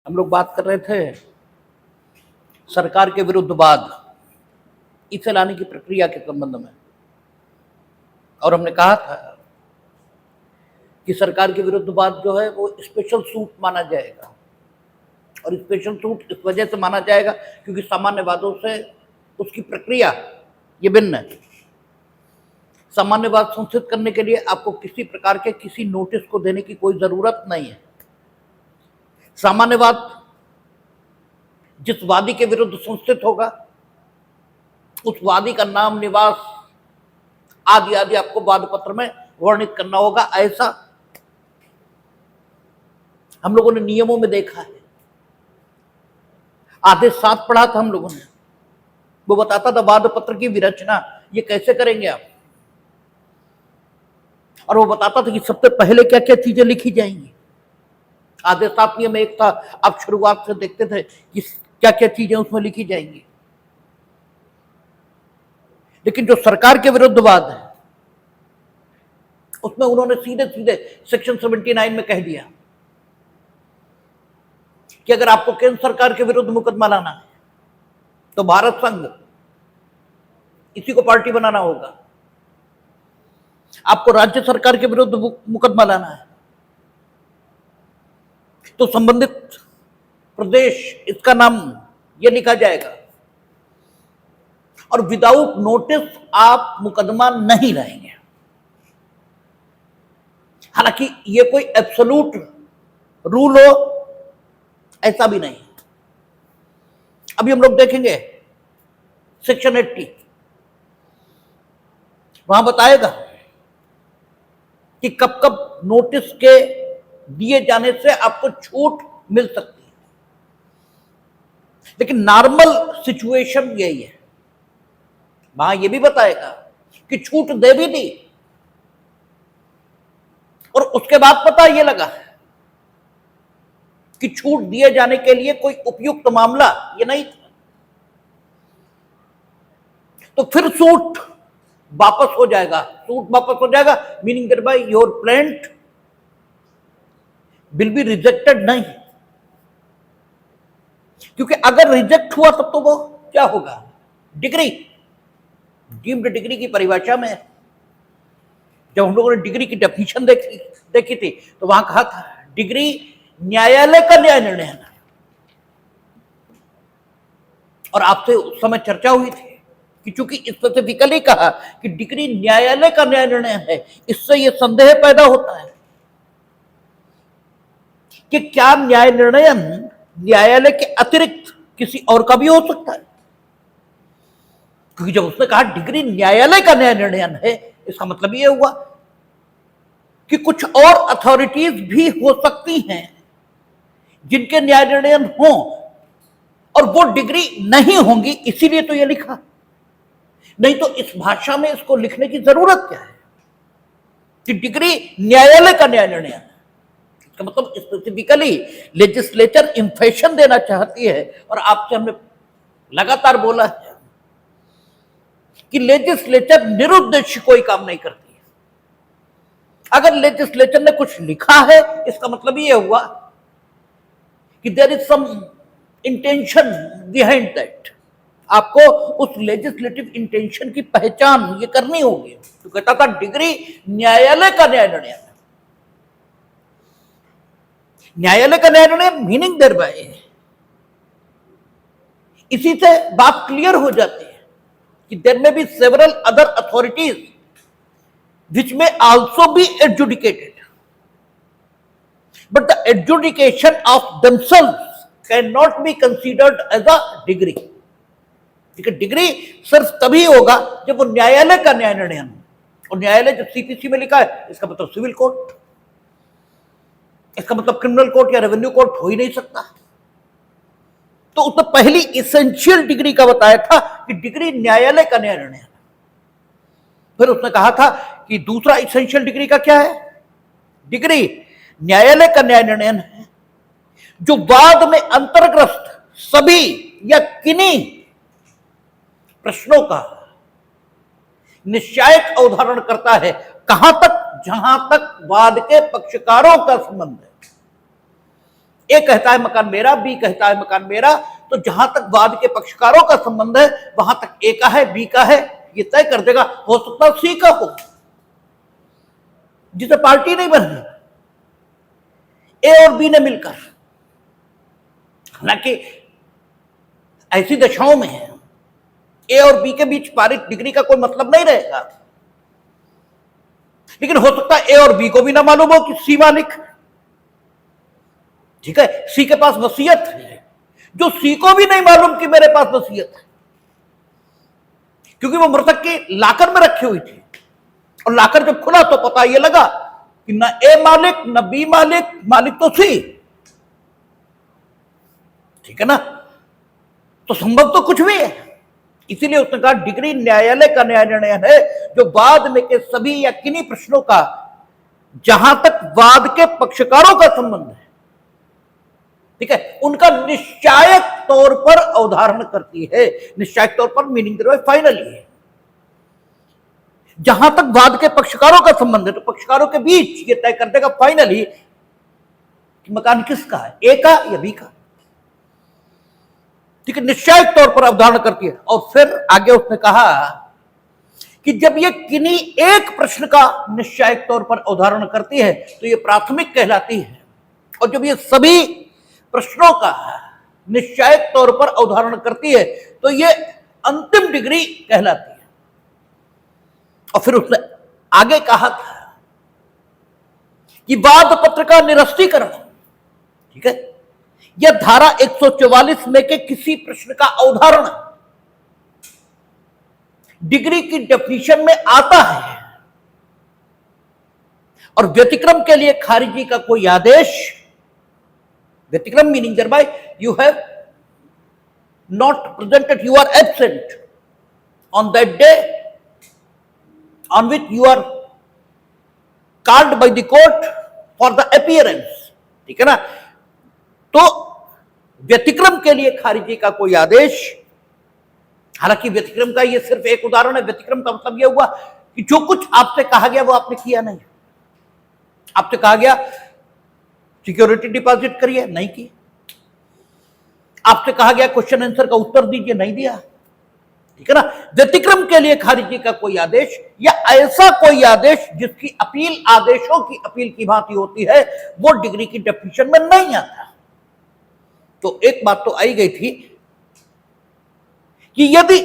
हम लोग बात कर रहे थे सरकार के विरुद्ध वाद, इसे लाने की प्रक्रिया के संबंध में, और हमने कहा था कि सरकार के विरुद्ध वाद जो है वो स्पेशल सूट माना जाएगा। और स्पेशल सूट इस वजह से माना जाएगा क्योंकि सामान्य वादों से उसकी प्रक्रिया ये भिन्न है। सामान्य वाद संस्थित करने के लिए आपको किसी प्रकार के किसी नोटिस को देने की कोई जरूरत नहीं है। सामान्यवाद जिस वादी के विरुद्ध संस्थित होगा उस वादी का नाम, निवास आदि आदि आपको वाद पत्र में वर्णित करना होगा। ऐसा हम लोगों ने नियमों में देखा है। आदेश 7 पढ़ा था हम लोगों ने, वो बताता था वाद पत्र की विरचना ये कैसे करेंगे आप, और वो बताता था कि सबसे पहले क्या क्या चीजें लिखी जाएंगी। आदेश 7 नियम एक था, आप शुरुआत से देखते थे कि क्या क्या चीजें उसमें लिखी जाएंगी। लेकिन जो सरकार के विरुद्ध वाद है उसमें उन्होंने सीधे सीधे सेक्शन 79 में कह दिया कि अगर आपको केंद्र सरकार के विरुद्ध मुकदमा लाना है तो भारत संघ इसी को पार्टी बनाना होगा। आपको राज्य सरकार के विरुद्ध मुकदमा लाना है तो संबंधित प्रदेश इसका नाम ये लिखा जाएगा, और विदाउट नोटिस आप मुकदमा नहीं लाएंगे। हालांकि ये कोई एब्सोल्यूट रूल हो ऐसा भी नहीं। अभी हम लोग देखेंगे सेक्शन 80, वहां बताएगा कि कब कब नोटिस के दिए जाने से आपको छूट मिल सकती है। लेकिन नॉर्मल सिचुएशन यही है। वहां यह भी बताएगा कि छूट दे भी दी और उसके बाद पता यह लगा कि छूट दिए जाने के लिए कोई उपयुक्त मामला ये नहीं था, तो फिर सूट वापस हो जाएगा। सूट वापस हो जाएगा meaning that by your plaint will be rejected नहीं, क्योंकि अगर रिजेक्ट हुआ तब तो वो क्या होगा, डिग्री, डीम्ड डिग्री की परिभाषा में जब हम लोगों ने डिग्री की डेफिनेशन देखी थी तो वहां कहा था डिग्री न्यायालय का न्याय निर्णय है। और आपसे उस समय चर्चा हुई थी कि चूंकि स्पेसिफिकली कहा कि डिग्री न्यायालय का न्याय निर्णय है, इससे यह संदेह पैदा होता है कि क्या न्याय निर्णय न्यायालय के अतिरिक्त किसी और का भी हो सकता है। क्योंकि जब उसने कहा डिग्री न्यायालय का न्याय निर्णय है, इसका मतलब यह हुआ कि कुछ और अथॉरिटीज भी हो सकती हैं जिनके न्याय निर्णय हो और वो डिग्री नहीं होंगी, इसीलिए तो यह लिखा। नहीं तो इस भाषा में इसको लिखने की जरूरत क्या है कि डिग्री न्यायालय का न्याय निर्णय है। इसका मतलब स्पेसिफिकली लेजिस्लेचर इंफेक्शन देना चाहती है। और आपसे हमने लगातार बोला है कि लेजिस्लेचर निरुद्देश्य कोई काम नहीं करती है। अगर लेजिस्लेचर ने कुछ लिखा है इसका मतलब यह हुआ कि there is some intention behind that. आपको उस लेजिस्लेटिव इंटेंशन की पहचान ये करनी होगी। तो कहता था डिग्री न्यायालय का न्याय निर्णय है। न्यायालय का न्याय निर्णय मीनिंग देयर बाय, इसी से बात क्लियर हो जाती है कि there may be several other authorities which may also be adjudicated, but the adjudication of themselves cannot be considered as a degree. ठीक है, डिग्री सिर्फ तभी होगा जब वो न्यायालय का न्याय निर्णय हो। और न्यायालय जब सीपीसी में लिखा है इसका मतलब सिविल कोर्ट, इसका मतलब क्रिमिनल कोर्ट या रेवेन्यू कोर्ट हो ही नहीं सकता। तो उसने पहली इसेंशियल डिग्री का बताया था कि डिग्री न्यायालय का न्याय निर्णय है। फिर उसने कहा था कि दूसरा इसेंशियल डिग्री का क्या है, डिग्री न्यायालय का न्याय निर्णय है जो वाद में अंतर्ग्रस्त सभी या किन्हीं प्रश्नों का निश्चायक अवधारण करता है। कहां तक, जहां तक वाद के पक्षकारों का संबंध है। ए कहता है मकान मेरा, बी कहता है मकान मेरा, तो जहां तक वाद के पक्षकारों का संबंध है वहां तक ए का है, बी का है, ये तय कर देगा। हो सकता है सी का हो, जिसे पार्टी नहीं बनी, ए और बी ने मिलकर। हालांकि ऐसी दशाओं में ए और बी के बीच पारित डिग्री का कोई मतलब नहीं रहेगा, लेकिन हो सकता है ए और बी को भी ना मालूम हो कि सी मालिक, ठीक है, सी के पास वसीयत है, जो सी को भी नहीं मालूम कि मेरे पास वसीयत है, क्योंकि वो मृतक की लाकर में रखी हुई थी, और लाकर जब खुला तो पता ये लगा कि न ए मालिक न बी मालिक, मालिक तो सी, ठीक है ना। तो संभव तो कुछ भी है, इसीलिए उसने कहा डिग्री न्यायालय का न्याय निर्णय है, जो वाद में के सभी या किन्हीं प्रश्नों का जहां तक वाद के पक्षकारों का संबंध है, ठीक है, उनका निश्चायक तौर पर अवधारण करती है। निश्चायक तौर पर मीनिंग फाइनली है, जहां तक वाद के पक्षकारों का संबंध है, तो पक्षकारों के बीच ये तय कर देगा फाइनली कि मकान किसका है, ए का या बी का, ठीक है, निश्चायक तौर पर अवधारण करती है। और फिर आगे उसने कहा कि जब ये किन्हीं एक प्रश्न का निश्चायक तौर पर अवधारण करती है तो ये प्राथमिक कहलाती है, और जब ये सभी प्रश्नों का निश्चायक तौर पर अवधारण करती है तो ये अंतिम डिग्री कहलाती है। और फिर उसने आगे कहा था कि वाद पत्र का निरस्तीकरण, ठीक है, यह धारा 144 में के किसी प्रश्न का अवधारण डिग्री की डेफिनेशन में आता है, और व्यतिक्रम के लिए खारिजी का कोई आदेश, व्यतिक्रम meaning thereby you have not presented, you are absent on that day on which you are called by the court for the appearance, ठीक है ना। तो व्यतिक्रम के लिए खारिजी का कोई आदेश, हालांकि व्यतिक्रम का ये सिर्फ एक उदाहरण है। व्यतिक्रम का मतलब यह हुआ कि जो कुछ आपसे कहा गया वो आपने किया नहीं। आपसे कहा गया सिक्योरिटी डिपॉजिट करिए, नहीं की। आपसे कहा गया क्वेश्चन आंसर का उत्तर दीजिए, नहीं दिया, ठीक है ना। व्यतिक्रम के लिए खारिजी का कोई आदेश या ऐसा कोई आदेश जिसकी अपील आदेशों की अपील की भांति होती है, वो डिग्री की डेफिनेशन में नहीं आता। तो एक बात तो आई गई थी कि यदि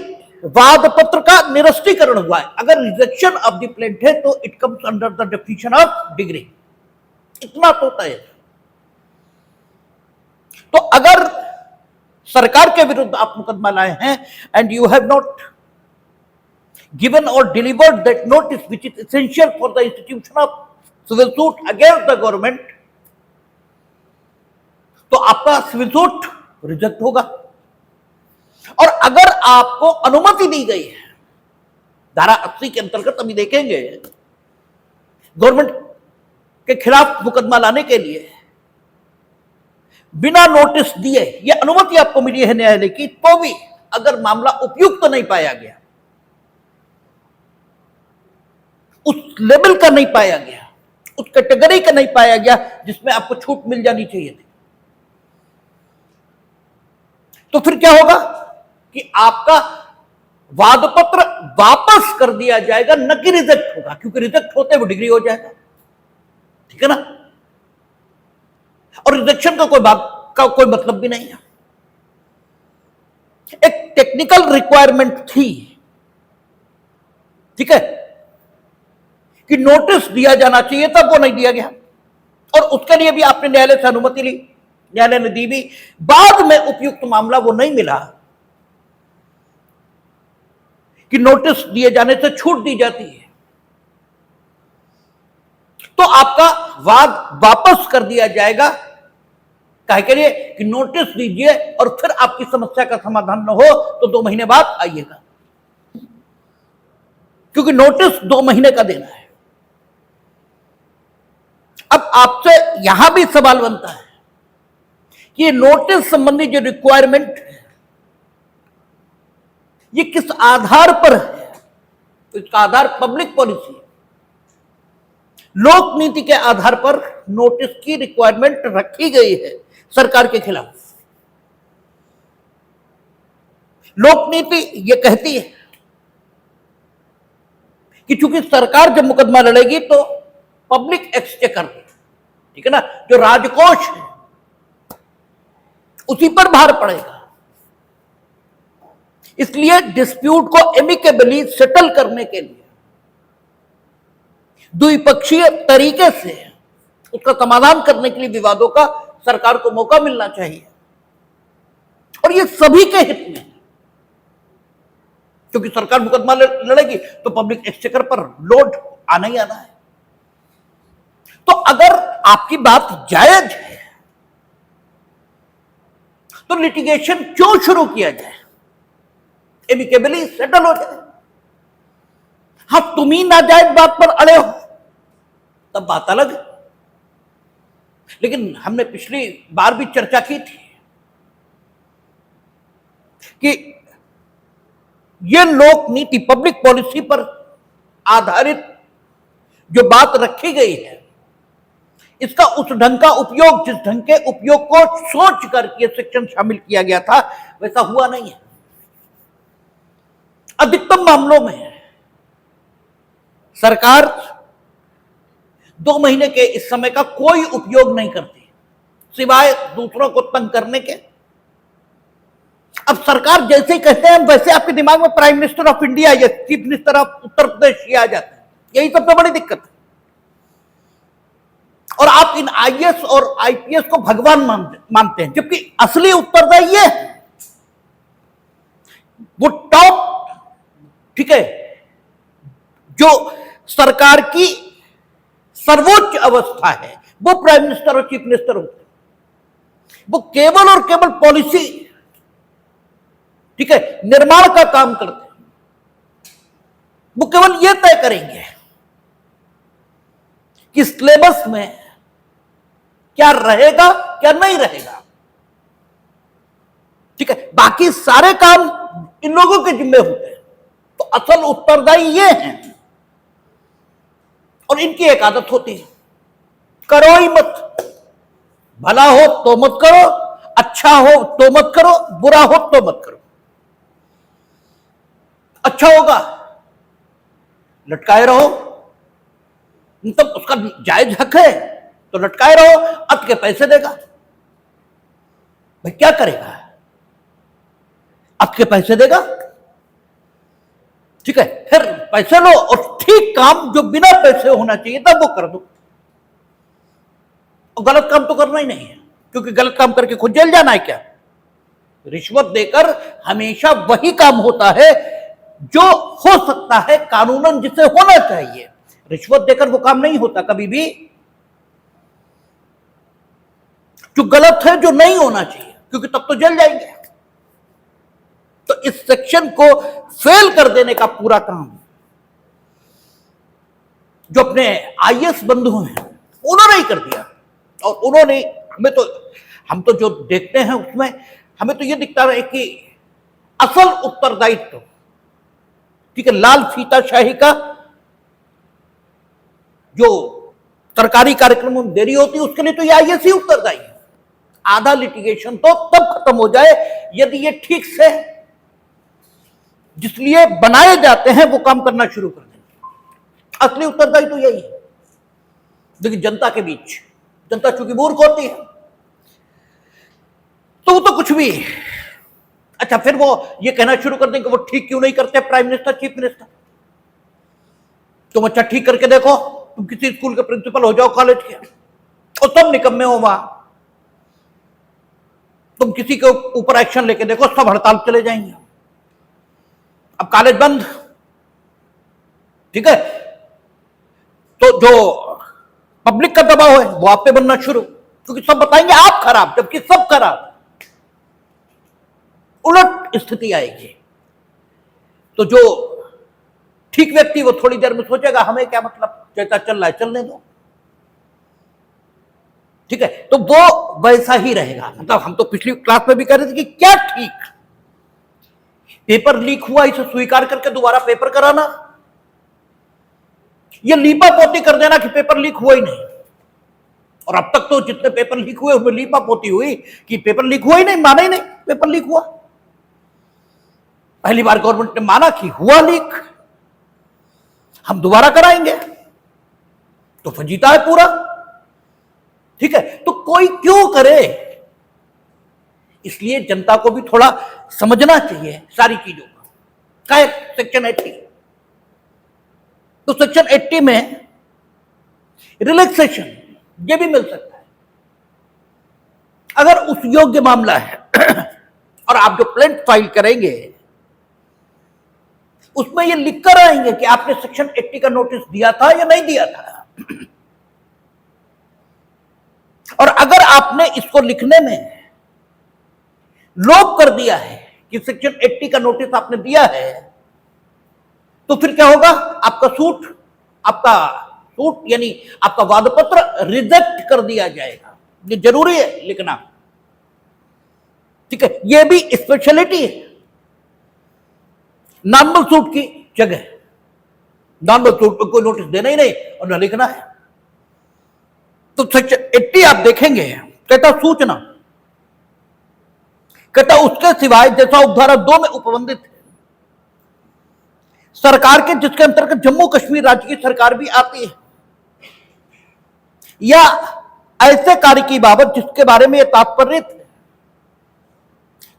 वाद पत्र का निरस्तीकरण हुआ है, अगर रिजेक्शन ऑफ द प्लेंट है, तो it comes under the definition of degree, इतना तो तय है। तो अगर सरकार के विरुद्ध आप मुकदमा लाए हैं and you have not given और delivered that notice which is essential for the institution of civil suit against the government, तो आपका सिविल सूट रिजेक्ट होगा। और अगर आपको अनुमति दी गई है धारा 80 के अंतर्गत, अभी देखेंगे, गवर्नमेंट के खिलाफ मुकदमा लाने के लिए बिना नोटिस दिए ये अनुमति आपको मिली है न्यायालय की, तो भी अगर मामला उपयुक्त तो नहीं पाया गया, उस लेवल का नहीं पाया गया, उस कैटेगरी का नहीं पाया गया जिसमें आपको छूट मिल जानी चाहिए थी, तो फिर क्या होगा कि आपका वाद पत्र वापस कर दिया जाएगा, न कि रिजेक्ट होगा, क्योंकि रिजेक्ट होते वो डिग्री हो जाएगा, ठीक है ना। और रिजेक्शन का कोई मतलब भी नहीं है। एक टेक्निकल रिक्वायरमेंट थी, ठीक है, कि नोटिस दिया जाना चाहिए था, वो नहीं दिया गया, और उसके लिए भी आपने न्यायालय से अनुमति ली, न्यायालय ने दी भी, बाद में उपयुक्त मामला वो नहीं मिला कि नोटिस दिए जाने से छूट दी जाती है, तो आपका वाद वापस कर दिया जाएगा। काहे के लिए कि नोटिस दीजिए और फिर आपकी समस्या का समाधान न हो तो 2 महीने बाद आइएगा, क्योंकि नोटिस 2 महीने का देना है। अब आपसे यहां भी सवाल बनता है कि नोटिस संबंधी जो रिक्वायरमेंट है ये किस आधार पर है, तो इसका आधार पब्लिक पॉलिसी है। लोक नीति के आधार पर नोटिस की रिक्वायरमेंट रखी गई है सरकार के खिलाफ। लोक नीति ये कहती है कि चूंकि सरकार जब मुकदमा लड़ेगी तो पब्लिक एक्सचेकर, ठीक है ना, जो राजकोष है उसी पर भार पड़ेगा। इसलिए डिस्प्यूट को एमिकेबली सेटल करने के लिए द्विपक्षीय तरीके से उसका समाधान करने के लिए विवादों का सरकार को मौका मिलना चाहिए, और ये सभी के हित में, क्योंकि सरकार मुकदमा लड़ेगी तो पब्लिक एक्सचेकर पर लोड आना ही आना है। तो अगर आपकी बात जायज है तो लिटिगेशन क्यों शुरू किया जाए, एमिकेबली सेटल हो जाए। हाँ, तुम ही नाजायज बात पर अड़े हो तब बात अलग है। लेकिन हमने पिछली बार भी चर्चा की थी कि यह लोक नीति पब्लिक पॉलिसी पर आधारित जो बात रखी गई है, इसका उस ढंग का उपयोग, जिस ढंग के उपयोग को सोच कर यह सेक्शन शामिल किया गया था, वैसा हुआ नहीं है। अधिकतम मामलों में सरकार 2 महीने के इस समय का कोई उपयोग नहीं करती सिवाय दूसरों को तंग करने के। अब सरकार जैसे ही कहते हैं वैसे आपके दिमाग में प्राइम मिनिस्टर ऑफ इंडिया या chief minister of Uttar Pradesh ये आ जाते हैं। यही सबसे बड़ी दिक्कत है। और आप इन आईएएस और आईपीएस को भगवान मानते हैं, जबकि असली उत्तरदायी ये है, वो टॉप, ठीक है, जो सरकार की सर्वोच्च अवस्था है वो प्राइम मिनिस्टर और चीफ मिनिस्टर होते हैं। वो केवल और केवल पॉलिसी, ठीक है, निर्माण का काम करते हैं। वो केवल ये तय करेंगे कि सिलेबस में क्या रहेगा क्या नहीं रहेगा, ठीक है, बाकी सारे काम इन लोगों के जिम्मे होते हैं। तो असल उत्तरदायी ये हैं, और इनकी एक आदत होती है, करो ही मत, भला हो तो मत करो, अच्छा हो तो मत करो, बुरा हो तो मत करो। अच्छा होगा लटकाए रहो, मतलब उसका जायज हक है तो लटकाए रहो, अब के पैसे देगा, भाई क्या करेगा, अब के पैसे देगा, ठीक है, फिर पैसे लो और ठीक काम जो बिना पैसे होना चाहिए था वो कर दो। और गलत काम तो करना ही नहीं है, क्योंकि गलत काम करके खुद जेल जाना है क्या। रिश्वत देकर हमेशा वही काम होता है जो हो सकता है कानूनन जिसे होना चाहिए। रिश्वत देकर वो काम नहीं होता कभी भी जो गलत है, जो नहीं होना चाहिए, क्योंकि तब तो जेल जाएंगे। तो इस सेक्शन को फेल कर देने का पूरा काम जो अपने आईएएस बंधु हैं उन्होंने ही कर दिया। और उन्होंने हम तो जो देखते हैं उसमें हमें तो ये दिखता है कि असल उत्तरदायित्व, ठीक है, लाल फीताशाही का जो सरकारी कार्यक्रमों में देरी होती है उसके लिए तो ये आईएएस ही उत्तरदायी है। आधा लिटिगेशन तो तब खत्म हो जाए यदि ये ठीक से जिसलिए बनाए जाते हैं वो काम करना शुरू कर दें। असली उत्तरदायी तो यही है। लेकिन जनता के बीच, जनता चूंकि मूर्ख होती है तो वो तो कुछ भी, अच्छा फिर वो ये कहना शुरू कर देंगे वो ठीक क्यों नहीं करते प्राइम मिनिस्टर, चीफ मिनिस्टर। तुम अच्छा ठीक करके देखो, तुम किसी स्कूल के प्रिंसिपल हो जाओ कॉलेज के, और सब निकम्मे हो वहां। तुम किसी के ऊपर एक्शन लेके देखो, सब हड़ताल चले जाएंगे। अब कॉलेज बंद, ठीक है, तो जो पब्लिक का दबाव है वो आप पे बनना शुरू, क्योंकि सब बताएंगे आप खराब, जबकि सब खराब। उलट स्थिति आएगी। तो जो ठीक व्यक्ति वो थोड़ी देर में सोचेगा हमें क्या मतलब, जैसा चल रहा है चलने दो, ठीक है, तो वो वैसा ही रहेगा। मतलब हम तो पिछली क्लास में भी कह रहे थे कि क्या ठीक, पेपर लीक हुआ इसे स्वीकार करके दोबारा पेपर कराना, ये लीपा पोती कर देना कि पेपर लीक हुआ ही नहीं, और अब तक तो जितने पेपर लीक हुए उसमें लीपा पोती हुई कि पेपर लीक हुआ ही नहीं, माना ही नहीं पेपर लीक हुआ। पहली बार गवर्नमेंट ने माना कि हुआ लीक, हम दोबारा कराएंगे, तो फजीता है पूरा। ठीक है, तो कोई क्यों करे? इसलिए जनता को भी थोड़ा समझना चाहिए सारी चीजों का। क्या सेक्शन 80, तो सेक्शन 80 में रिलैक्सेशन ये भी मिल सकता है अगर उस योग्य मामला है और आप जो प्लेंट फाइल करेंगे उसमें ये लिख कर आएंगे कि आपने सेक्शन 80 का नोटिस दिया था या नहीं दिया था। और अगर आपने इसको लिखने में लोप कर दिया है कि सेक्शन 80 का नोटिस आपने दिया है, तो फिर क्या होगा? आपका सूट यानी आपका वादपत्र रिजेक्ट कर दिया जाएगा। ये जरूरी है लिखना। ठीक है, ये भी स्पेशलिटी है नॉर्मल सूट की जगह। नॉर्मल सूट पर कोई नोटिस देना ही नहीं और न लिखना है। तो सेक्शन 80 आप देखेंगे, कहता सूचना, कहता उसके सिवाय जैसा उपधारा 2 में उपबंधित है, सरकार के जिसके अंतर्गत जम्मू कश्मीर राज्य की सरकार भी आती है, या ऐसे कार्य की बाबत जिसके बारे में यह तात्पर्य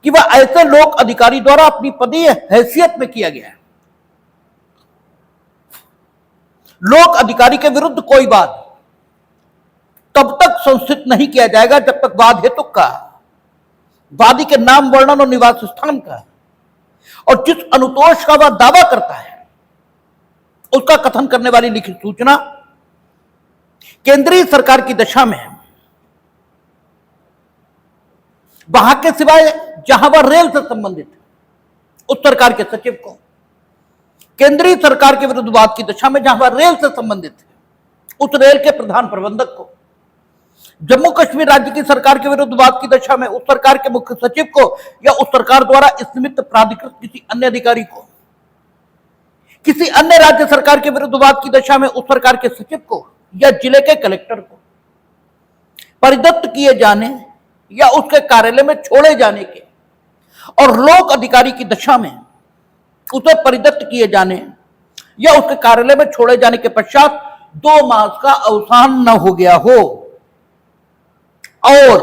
कि वह ऐसे लोक अधिकारी द्वारा अपनी पदीय हैसियत में किया गया है। लोक अधिकारी के विरुद्ध कोई वाद तब तक संस्थित नहीं किया जाएगा जब तक वाद हेतु का, वादी के नाम, वर्णन और निवास स्थान का और जिस अनुतोष का वह दावा करता है उसका कथन करने वाली लिखित सूचना केंद्रीय सरकार की दशा में, वहां के सिवाय जहां वह रेल से संबंधित है उस सरकार के सचिव को, केंद्रीय सरकार के विरुद्ध वाद की दशा में जहां वह रेल से संबंधित है उस रेल के प्रधान प्रबंधक को, जम्मू कश्मीर राज्य की सरकार के विरुद्ध वाद की दशा में उस सरकार के मुख्य सचिव को या उस सरकार द्वारा इस निमित्त प्राधिकृत किसी अन्य अधिकारी को, किसी अन्य राज्य सरकार के विरुद्ध वाद की दशा में उस सरकार के सचिव को या जिले के कलेक्टर को परिदत्त किए जाने या उसके कार्यालय में छोड़े जाने के और लोक अधिकारी की दशा में उसे परिदत्त किए जाने या उसके कार्यालय में छोड़े जाने के पश्चात 2 मास का अवसान न हो गया हो, और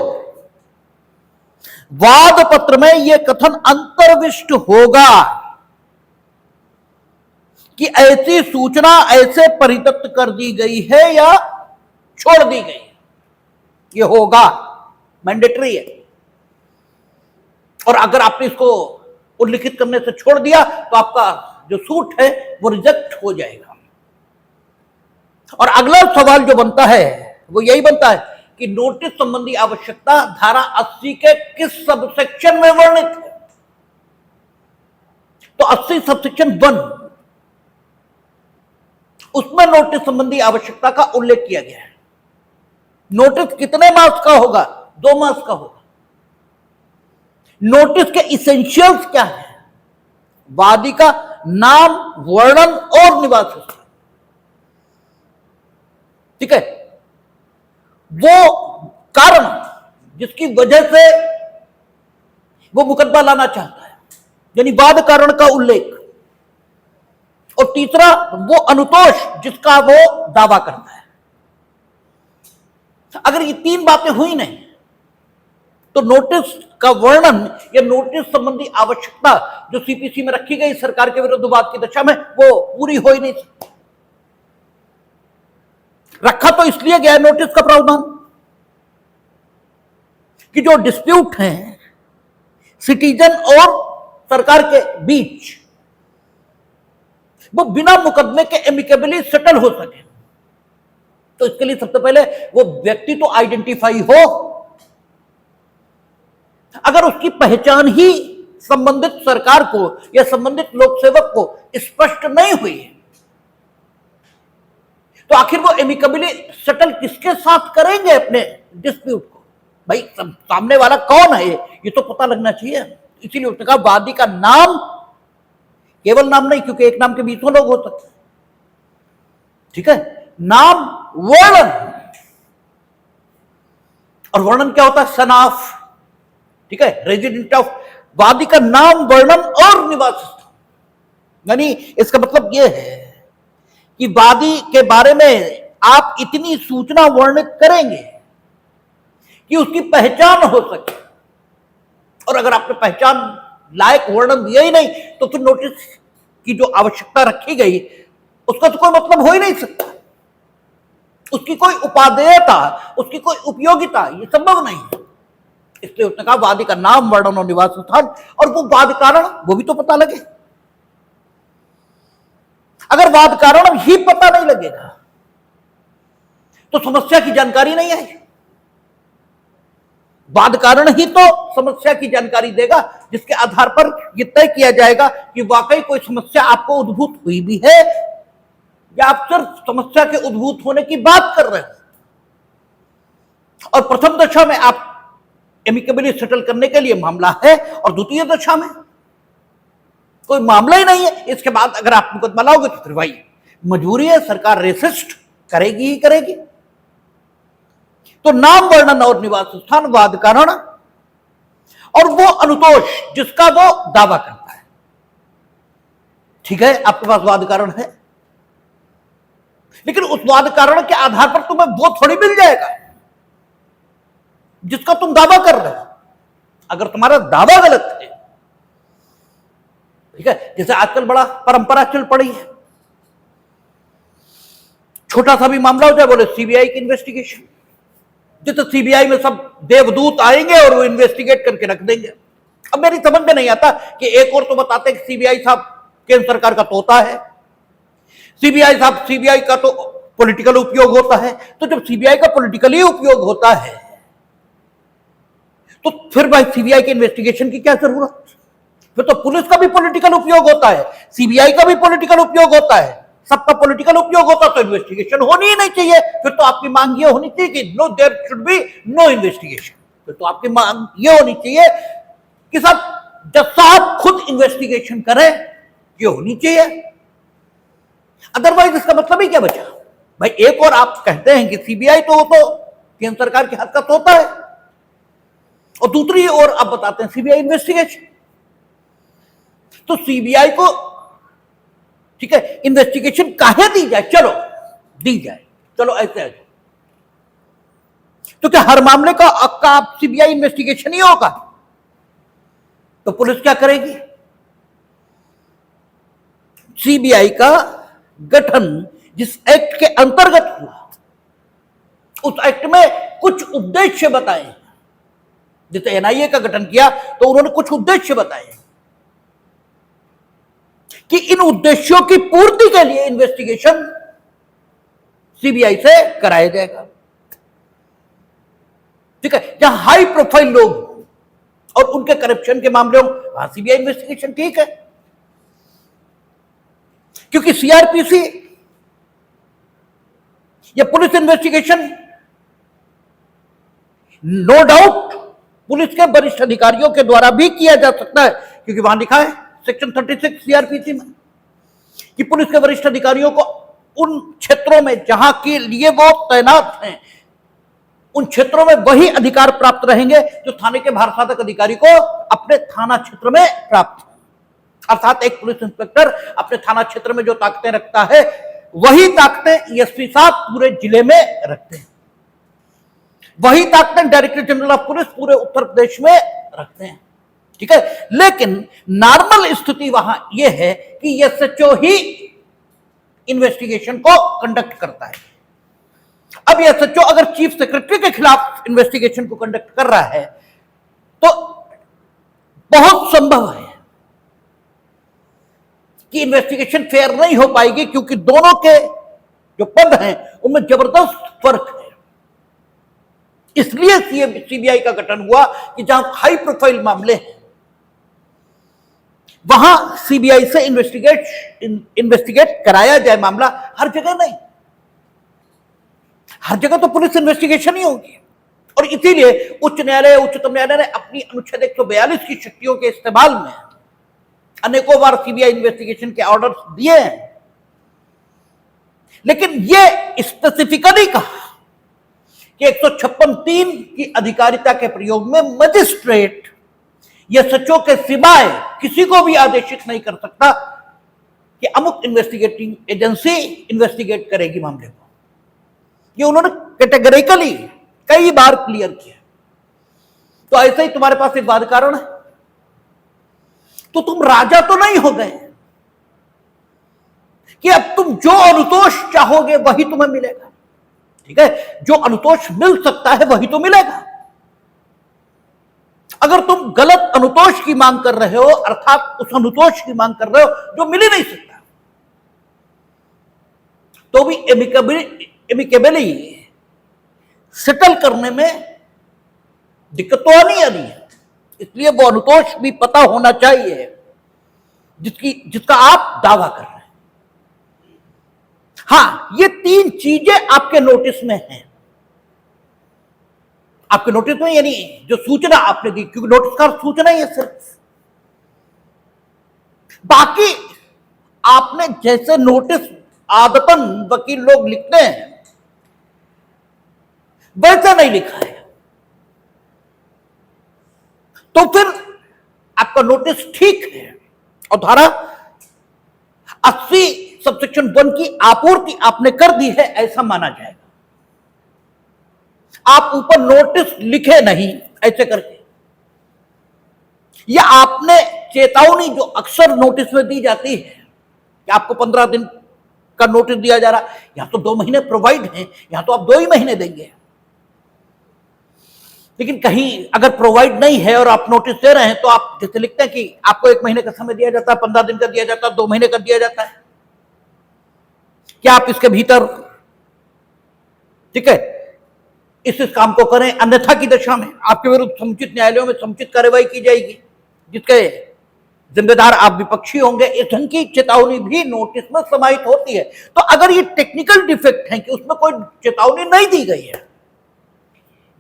वाद पत्र में यह कथन अंतर्विष्ट होगा कि ऐसी सूचना ऐसे परिदत्त कर दी गई है या छोड़ दी गई है। यह होगा, मैंडेटरी है। और अगर आपने इसको उल्लिखित करने से छोड़ दिया तो आपका जो सूट है वो रिजेक्ट हो जाएगा। और अगला सवाल जो बनता है वो यही बनता है कि नोटिस संबंधी आवश्यकता धारा 80 के किस सबसेक्शन में वर्णित है? तो 80 सबसेक्शन 1, उसमें नोटिस संबंधी आवश्यकता का उल्लेख किया गया है। नोटिस कितने मास का होगा? 2 मास का होगा। नोटिस के इसेंशियल्स क्या है? वादी का नाम, वर्णन और निवास स्थान। ठीक है, वो कारण जिसकी वजह से वो मुकदमा लाना चाहता है, यानी वाद कारण का उल्लेख, और तीसरा वो अनुतोष जिसका वो दावा करता है। अगर ये 3 बातें हुई नहीं तो नोटिस का वर्णन या नोटिस संबंधी आवश्यकता जो सीपीसी में रखी गई सरकार के विरुद्ध वाद की दशा में, वो पूरी हो ही नहीं सकती। रखा तो इसलिए गया नोटिस का प्रावधान कि जो डिस्प्यूट हैं सिटीजन और सरकार के बीच, वो बिना मुकदमे के एमिकेबली सेटल हो सके। तो इसके लिए सबसे पहले वो व्यक्ति तो आइडेंटिफाई हो। अगर उसकी पहचान ही संबंधित सरकार को या संबंधित लोक सेवक को स्पष्ट नहीं हुई है तो आखिर वो एमिकेबली सेटल किसके साथ करेंगे अपने डिस्प्यूट को? भाई सामने वाला कौन है ये तो पता लगना चाहिए। इसीलिए उसने कहा वादी का नाम, केवल नाम नहीं, क्योंकि एक नाम के 20 लोग हो सकते हैं, ठीक है, नाम वर्णन, और वर्णन क्या होता है? सन ऑफ, ठीक है, रेजिडेंट ऑफ, वादी का नाम, वर्णन और निवास स्थान। यानी इसका मतलब यह है कि वादी के बारे में आप इतनी सूचना वर्णित करेंगे कि उसकी पहचान हो सके, और अगर आपने पहचान लायक वर्णन दिया ही नहीं तो फिर नोटिस की जो आवश्यकता रखी गई उसका तो कोई मतलब हो ही नहीं सकता, उसकी कोई उपादेयता, उसकी कोई उपयोगिता, ये संभव नहीं है। इसलिए उसने कहा वादी का नाम, वर्णन और निवास स्थान, और वो वाद कारण वो भी तो पता लगे। अगर वाद कारण ही पता नहीं लगेगा तो समस्या की जानकारी नहीं आएगी। वाद कारण ही तो समस्या की जानकारी देगा, जिसके आधार पर यह तय किया जाएगा कि वाकई कोई समस्या आपको उद्भूत हुई भी है या आप सिर्फ समस्या के उद्भूत होने की बात कर रहे हैं। और प्रथम दशा में आप एमिकेबली सेटल करने के लिए मामला है, और द्वितीय दशा में कोई मामला ही नहीं है। इसके बाद अगर आप मुकदमा लाओगे तो फिर भाई मजबूरी है, सरकार रेसिस्ट करेगी ही करेगी। तो नाम, वर्णन और निवास स्थान, वाद कारण, और वो अनुतोष जिसका वो दावा करता है। ठीक है, आपके पास वाद कारण है, लेकिन उस वाद कारण के आधार पर तुम्हें वो थोड़ी मिल जाएगा जिसका तुम दावा कर रहे हो। अगर तुम्हारा दावा गलत है, ठीक है, जैसे आजकल बड़ा परंपरा चल पड़ी है, छोटा सा भी मामला हो जाए बोले सीबीआई की इन्वेस्टिगेशन, जिससे सीबीआई में सब देवदूत आएंगे और वो इन्वेस्टिगेट करके रख देंगे। अब मेरी समझ में नहीं आता कि एक और तो बताते हैं कि सीबीआई साहब केंद्र सरकार का तोता है, सीबीआई का तो पॉलिटिकल उपयोग होता है। तो जब सीबीआई का पॉलिटिकली उपयोग होता है तो फिर भाई सीबीआई की इन्वेस्टिगेशन की क्या जरूरत? फिर तो पुलिस का भी पॉलिटिकल उपयोग होता है, सीबीआई का भी पॉलिटिकल उपयोग होता है, सबका पॉलिटिकल उपयोग होता है, तो इन्वेस्टिगेशन होनी ही नहीं चाहिए। फिर तो आपकी मांग ये होनी चाहिए कि no, there should be no investigation. फिर तो आपकी मांग ये होनी चाहिए कि साहब जज साहब खुद इन्वेस्टिगेशन करें, ये होनी चाहिए। अदरवाइज इसका मतलब ही क्या बचा भाई? एक और आप कहते हैं कि सीबीआई तो केंद्र सरकार के हाथ का तोता है, और दूसरी ओर आप बताते हैं सीबीआई इन्वेस्टिगेशन। तो सीबीआई को, ठीक है, इन्वेस्टिगेशन काहे दी जाए? चलो दी जाए, चलो ऐसे है तो क्या हर मामले का आप सीबीआई इन्वेस्टिगेशन ही होगा? तो पुलिस क्या करेगी? सीबीआई का गठन जिस एक्ट के अंतर्गत हुआ, उस एक्ट में कुछ उद्देश्य बताए। जैसे एनआईए का गठन किया तो उन्होंने कुछ उद्देश्य बताए कि इन उद्देश्यों की पूर्ति के लिए इन्वेस्टिगेशन सीबीआई से कराया जाएगा। ठीक है, जहां हाई प्रोफाइल लोग और उनके करप्शन के मामले हो, वहां सीबीआई इन्वेस्टिगेशन ठीक है, क्योंकि सीआरपीसी या police investigation no doubt police के वरिष्ठ अधिकारियों के द्वारा भी किया जा सकता है, क्योंकि वहां लिखा है सेक्शन 36 सीआरपीसी में कि पुलिस के वरिष्ठ अधिकारियों को उन क्षेत्रों में जहां के लिए वो तैनात हैं, उन क्षेत्रों में वही अधिकार प्राप्त रहेंगे जो थाने के भारसाधक अधिकारी को अपने थाना क्षेत्र में प्राप्त है। अर्थात एक पुलिस इंस्पेक्टर अपने थाना क्षेत्र में जो ताकतें रखता है, वही ताकतें एसपी साहब पूरे जिले में रखते हैं, वही ताकतें डायरेक्टर जनरल ऑफ पुलिस पूरे उत्तर प्रदेश में रखते हैं। ठीक है, लेकिन नॉर्मल स्थिति वहां यह है कि एसएचओ ही इन्वेस्टिगेशन को कंडक्ट करता है। अब एसएचओ अगर चीफ सेक्रेटरी के खिलाफ इन्वेस्टिगेशन को कंडक्ट कर रहा है तो बहुत संभव है कि इन्वेस्टिगेशन फेयर नहीं हो पाएगी, क्योंकि दोनों के जो पद हैं उनमें जबरदस्त फर्क है। इसलिए सीबीआई का गठन हुआ कि जहां हाई प्रोफाइल मामले हैं वहां सीबीआई से इन्वेस्टिगेट कराया जाए मामला। हर जगह नहीं, हर जगह तो पुलिस इन्वेस्टिगेशन ही होगी, और इसीलिए उच्च न्यायालय, उच्चतम न्यायालय ने अपनी अनुच्छेद 142 की शक्तियों के इस्तेमाल में अनेकों बार सीबीआई इन्वेस्टिगेशन के ऑर्डर दिए हैं। लेकिन ये स्पेसिफिकली कहा कि 156(3) की अधिकारिता के प्रयोग में मजिस्ट्रेट या सचों के सिवाय किसी को भी आदेशित नहीं कर सकता कि अमुक इन्वेस्टिगेटिंग एजेंसी इन्वेस्टिगेट करेगी मामले को। ये उन्होंने कैटेगरिकली कई बार क्लियर किया। तो ऐसे ही तुम्हारे पास एक बात कारण है, तो तुम राजा तो नहीं हो गए कि अब तुम जो अनुतोष चाहोगे वही तुम्हें मिलेगा। ठीक है, जो अनुतोष मिल सकता है वही तो मिलेगा। अगर तुम गलत अनुतोष की मांग कर रहे हो, अर्थात उस अनुतोष की मांग कर रहे हो जो मिल ही नहीं सकता, तो भी एमिकेबली सेटल करने में दिक्कत तो आनी है। इसलिए वो अनुतोष भी पता होना चाहिए जिसका आप दावा कर रहे हैं। हां, ये 3 चीजें आपके नोटिस में हैं। आपके नोटिस में, यानी जो सूचना आपने दी, क्योंकि नोटिस का सूचना ही है सिर्फ। बाकी आपने जैसे नोटिस आदतन वकील लोग लिखते हैं वैसा नहीं लिखा है, तो फिर आपका नोटिस ठीक है और धारा 80 सबसेक्शन 1 की आपूर्ति आपने कर दी है ऐसा माना जाएगा। आप ऊपर नोटिस लिखे नहीं ऐसे करके, या आपने चेतावनी जो अक्सर नोटिस में दी जाती है कि आपको 15 दिन का नोटिस दिया जा रहा, यहां तो 2 महीने प्रोवाइड हैं, यहां तो आप 2 ही महीने देंगे। लेकिन कहीं अगर प्रोवाइड नहीं है और आप नोटिस दे रहे हैं तो आप जैसे लिखते हैं कि आपको 1 महीने का समय दिया जाता है, 15 दिन का दिया जाता है, 2 महीने का दिया जाता है, क्या आप इसके भीतर, ठीक है, इस काम को करें, अन्यथा की दशा में आपके विरुद्ध समुचित न्यायालयों में समुचित कार्रवाई की जाएगी जिसके जिम्मेदार आप विपक्षी होंगे। इस ढंग की चेतावनी भी नोटिस में समाहित होती है। तो अगर ये टेक्निकल डिफेक्ट है कि उसमें कोई चेतावनी नहीं दी गई है,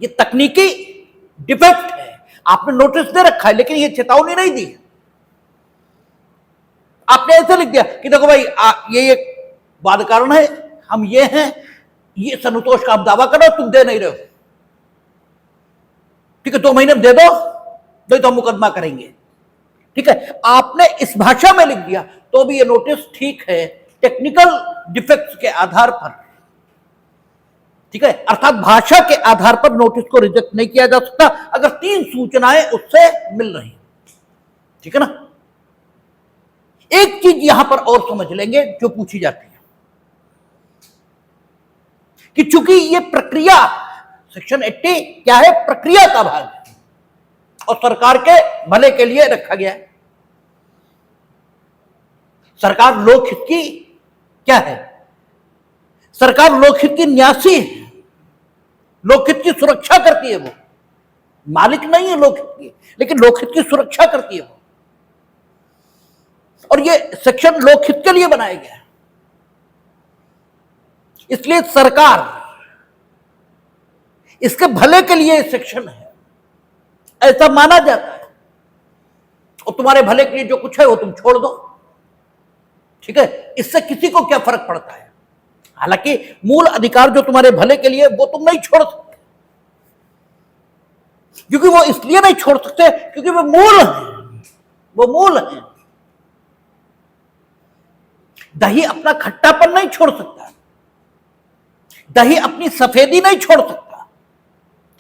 ये तकनीकी डिफेक्ट है, आपने नोटिस दे रखा है लेकिन ये चेतावनी नहीं दी, आपने ऐसे लिख दिया कि देखो भाई ये वाद कारण है, हम ये हैं, ये सनुतोष का आप दावा करो, तुम दे नहीं रहे हो, ठीक है, 2 महीने में दे दो, नहीं तो हम मुकदमा करेंगे। ठीक है, आपने इस भाषा में लिख दिया तो भी ये नोटिस ठीक है टेक्निकल डिफेक्ट्स के आधार पर। ठीक है, अर्थात भाषा के आधार पर नोटिस को रिजेक्ट नहीं किया जा सकता अगर 3 सूचनाएं उससे मिल रही। ठीक है ना। एक चीज यहां पर और समझ लेंगे जो पूछी जाती है कि चूंकि ये प्रक्रिया सेक्शन 80 क्या है, प्रक्रिया का भाग है और सरकार के भले के लिए रखा गया है। सरकार लोकहित की क्या है, सरकार लोकहित की न्यासी है, लोकहित की सुरक्षा करती है, वो मालिक नहीं है लोकहित की, लेकिन लोकहित की सुरक्षा करती है वो। और ये सेक्शन लोकहित के लिए बनाया गया है, इसलिए सरकार इसके भले के लिए सेक्शन है ऐसा माना जाता है। और तुम्हारे भले के लिए जो कुछ है वो तुम छोड़ दो। ठीक है, इससे किसी को क्या फर्क पड़ता है। हालांकि मूल अधिकार जो तुम्हारे भले के लिए वो तुम नहीं छोड़ सकते, क्योंकि वो इसलिए नहीं छोड़ सकते क्योंकि वो मूल है, वो मूल है। दही अपना खट्टापन नहीं छोड़ सकता, दही अपनी सफेदी नहीं छोड़ सकता।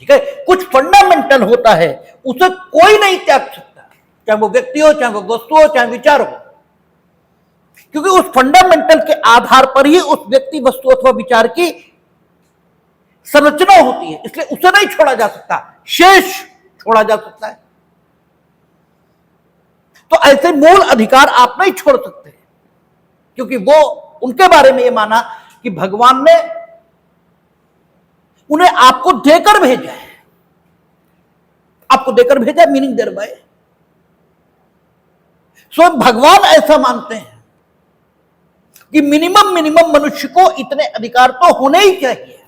ठीक है, कुछ फंडामेंटल होता है उसे कोई नहीं त्याग सकता, चाहे वो व्यक्ति हो, चाहे वो वस्तु हो, चाहे विचार हो, क्योंकि उस फंडामेंटल के आधार पर ही उस व्यक्ति, वस्तु अथवा विचार की संरचना होती है, इसलिए उसे नहीं छोड़ा जा सकता, शेष छोड़ा जा सकता है। तो ऐसे मूल अधिकार आप नहीं छोड़ सकते, क्योंकि वो उनके बारे में ये माना कि भगवान ने उन्हें आपको देकर भेजा है, आपको देकर भेजा, मीनिंग देयर बाय। स्वयं भगवान ऐसा मानते हैं कि मिनिमम मनुष्य को इतने अधिकार तो होने ही चाहिए,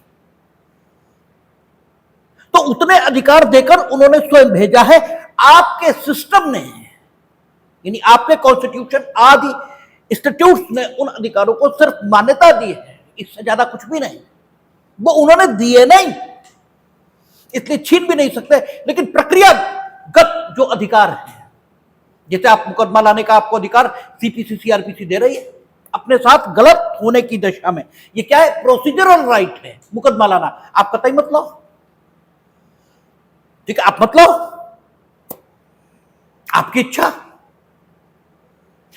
तो उतने अधिकार देकर उन्होंने स्वयं भेजा है। आपके सिस्टम ने, यानी आपके कॉन्स्टिट्यूशन आदि इंस्टीट्यूट्स ने उन अधिकारों को सिर्फ मान्यता दी है, इससे ज्यादा कुछ भी नहीं, वो उन्होंने दिए नहीं, इसलिए छीन भी नहीं सकते। लेकिन प्रक्रियागत जो अधिकार है, जैसे आप मुकदमा लाने का आपको अधिकार सीपीसी सीआरपीसी दे रही है अपने साथ गलत होने की दशा में, ये क्या है, प्रोसीजरल राइट है मुकदमा लाना। आप कतई मत लो, ठीक है, आप मत लो, आपकी इच्छा।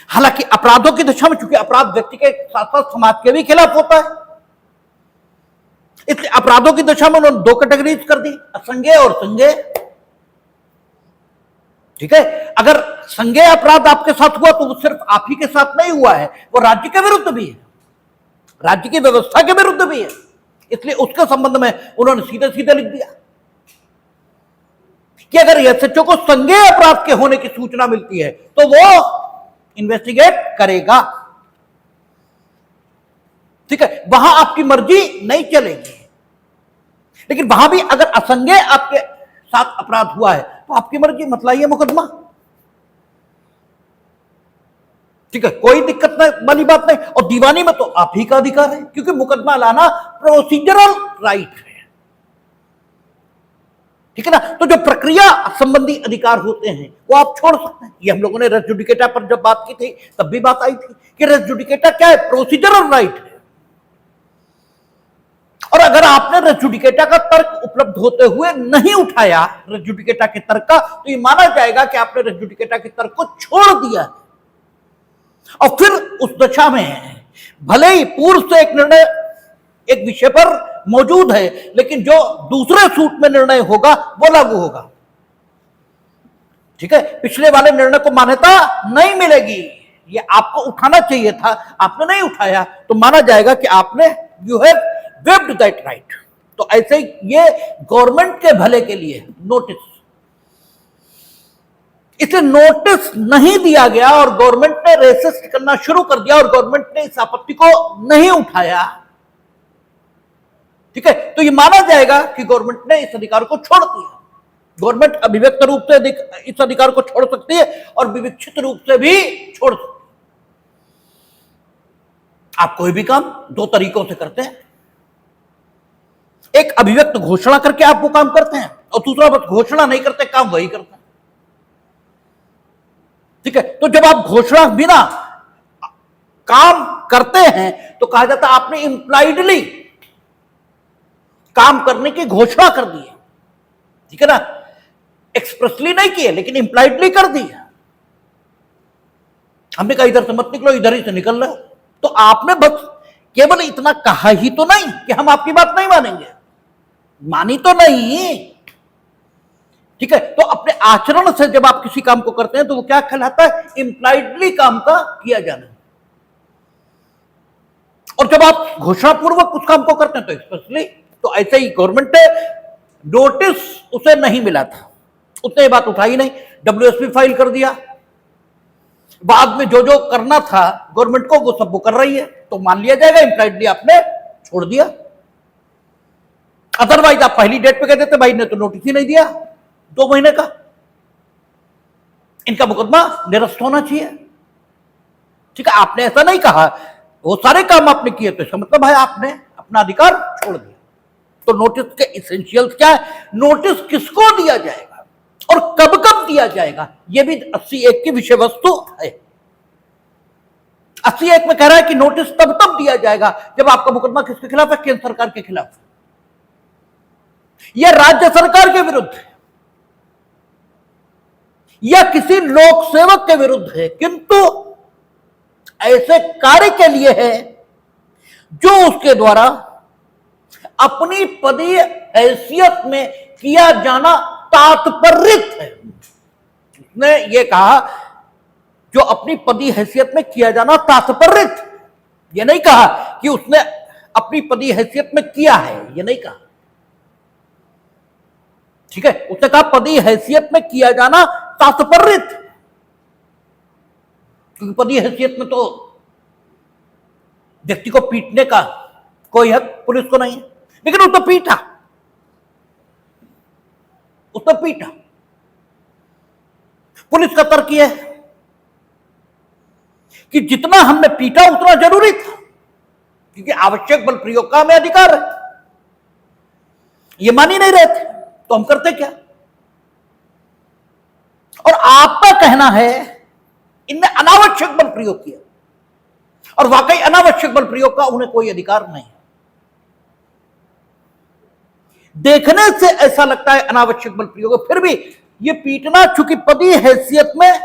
हालांकि अपराधों की दशा में, चूंकि अपराध व्यक्ति के साथ साथ समाज के भी खिलाफ होता है, इसलिए अपराधों की दशा में उन्होंने 2 कैटेगरीज कर दी, असंज्ञेय और संज्ञेय। ठीक है, अगर संज्ञेय अपराध आपके साथ हुआ तो वो सिर्फ आप ही के साथ नहीं हुआ है, वो राज्य के विरुद्ध भी है, राज्य की व्यवस्था के विरुद्ध भी है, इसलिए उसके संबंध में उन्होंने सीधे सीधे लिख दिया कि अगर एसएचओ को संज्ञेय अपराध के होने की सूचना मिलती है तो वो इन्वेस्टिगेट करेगा। ठीक है, वहां आपकी मर्जी नहीं चलेगी, लेकिन वहां भी अगर असंज्ञेय आपके साथ अपराध हुआ है तो आपकी मर्जी, मत लाइए मुकदमा। ठीक है, कोई दिक्कत वाली बात नहीं। और दीवानी में तो आप ही का अधिकार है, क्योंकि मुकदमा लाना प्रोसीजरल राइट है। ठीक है ना, तो जो प्रक्रिया संबंधी अधिकार होते हैं वो आप छोड़ सकते हैं। ये हम लोगों ने रेस जुडिकेटा पर जब बात की थी तब भी बात आई थी कि रेस जुडिकेटा क्या है, प्रोसीजरल राइट है। और अगर आपने रेस जुडिकेटा का तर्क उपलब्ध होते हुए नहीं उठाया रेस जुडिकेटा के तर्क का, तो ये माना जाएगा कि आपने रेस जुडिकेटा के तर्क को छोड़ दिया है। और फिर उस दशा में भले ही पूर्व से एक निर्णय एक विषय पर मौजूद है, लेकिन जो दूसरे सूट में निर्णय होगा वो लागू होगा। ठीक है, पिछले वाले निर्णय को मान्यता नहीं मिलेगी, ये आपको उठाना चाहिए था, आपने नहीं उठाया तो माना जाएगा कि आपने you have webbed that right. तो ऐसे ही ये गवर्नमेंट के भले के लिए नोटिस, इसे नोटिस नहीं दिया गया और गवर्नमेंट ने रेसिस्ट करना शुरू कर दिया और गवर्नमेंट ने इस आपत्ति को नहीं उठाया। ठीक है, तो ये माना जाएगा कि गवर्नमेंट ने इस अधिकार को छोड़ दिया। गवर्नमेंट अभिव्यक्त रूप से इस अधिकार को छोड़ सकती है और विविक्षित रूप से भी छोड़ सकती है। आप कोई भी काम 2 तरीकों से करते हैं, एक अभिव्यक्त घोषणा करके आप वो काम करते हैं और दूसरा बस घोषणा नहीं करते, काम वही करते हैं। ठीक है, तो जब आप घोषणा बिना काम करते हैं तो कहा जाता है आपने इंप्लाइडली काम करने की घोषणा कर दी है। ठीक है ना, एक्सप्रेसली नहीं किए लेकिन इंप्लाइडली कर दी है। हमने कहा इधर से मत निकलो, इधर ही से निकल रहे हो, तो आपने बस केवल इतना कहा ही तो नहीं कि हम आपकी बात नहीं मानेंगे, मानी तो नहीं। ठीक है, तो अपने आचरण से जब आप किसी काम को करते हैं तो वो क्या कहलाता है, इंप्लाइडली काम का किया जाना। और जब आप घोषणा पूर्वक उस काम को करते हैं तो एक्सप्रेसली। तो ऐसे ही गवर्नमेंट ने नोटिस उसे नहीं मिला था, उसने ये बात उठाई नहीं, डब्ल्यूएसपी फाइल कर दिया, बाद में जो जो करना था गवर्नमेंट को वो सब वो कर रही है, तो मान लिया जाएगा इंप्लाइडली आपने छोड़ दिया। अदरवाइज आप पहली डेट पे कह देते भाई ने तो नोटिस ही नहीं दिया 2 महीने का, इनका मुकदमा निरस्त होना चाहिए। ठीक है, आपने ऐसा नहीं कहा, वो सारे काम आपने किए तो इसका मतलब भाई आपने अपना अधिकार छोड़ दिया। तो नोटिस के इसेंशियल्स क्या है, नोटिस किसको दिया जाएगा और कब कब दिया जाएगा, यह भी 80(1) की विषय वस्तु है। 80(1) में कह रहा है कि नोटिस तब तब दिया जाएगा जब आपका मुकदमा किसके खिलाफ है, केंद्र सरकार के खिलाफ या राज्य सरकार के विरुद्ध है या किसी लोक सेवक के विरुद्ध है, किंतु ऐसे कार्य के लिए है जो उसके द्वारा अपनी पदीय हैसियत में किया जाना तात्पर्यित है। उसने ये कहा जो अपनी पदीय हैसियत में किया जाना तात्पर्यित, ये नहीं कहा कि उसने अपनी पदीय हैसियत में किया है, ये नहीं कहा। ठीक है, उसने कहा पदीय हैसियत में किया जाना तात्पर्यित, क्योंकि पदीय हैसियत में तो व्यक्ति को पीटने का कोई हक पुलिस को नहीं है, लेकिन उसने पीटा, उसने पीटा। पुलिस का तर्क यह है कि जितना हमने पीटा उतना जरूरी था, क्योंकि आवश्यक बल प्रयोग का हमें अधिकार है। ये मान ही नहीं रहे थे तो हम करते क्या? और आपका कहना है इनने अनावश्यक बल प्रयोग किया, और वाकई अनावश्यक बल प्रयोग का उन्हें कोई अधिकार नहीं है। देखने से ऐसा लगता है अनावश्यक बल प्रयोग, फिर भी ये पीटना चूंकि पदी हैसियत में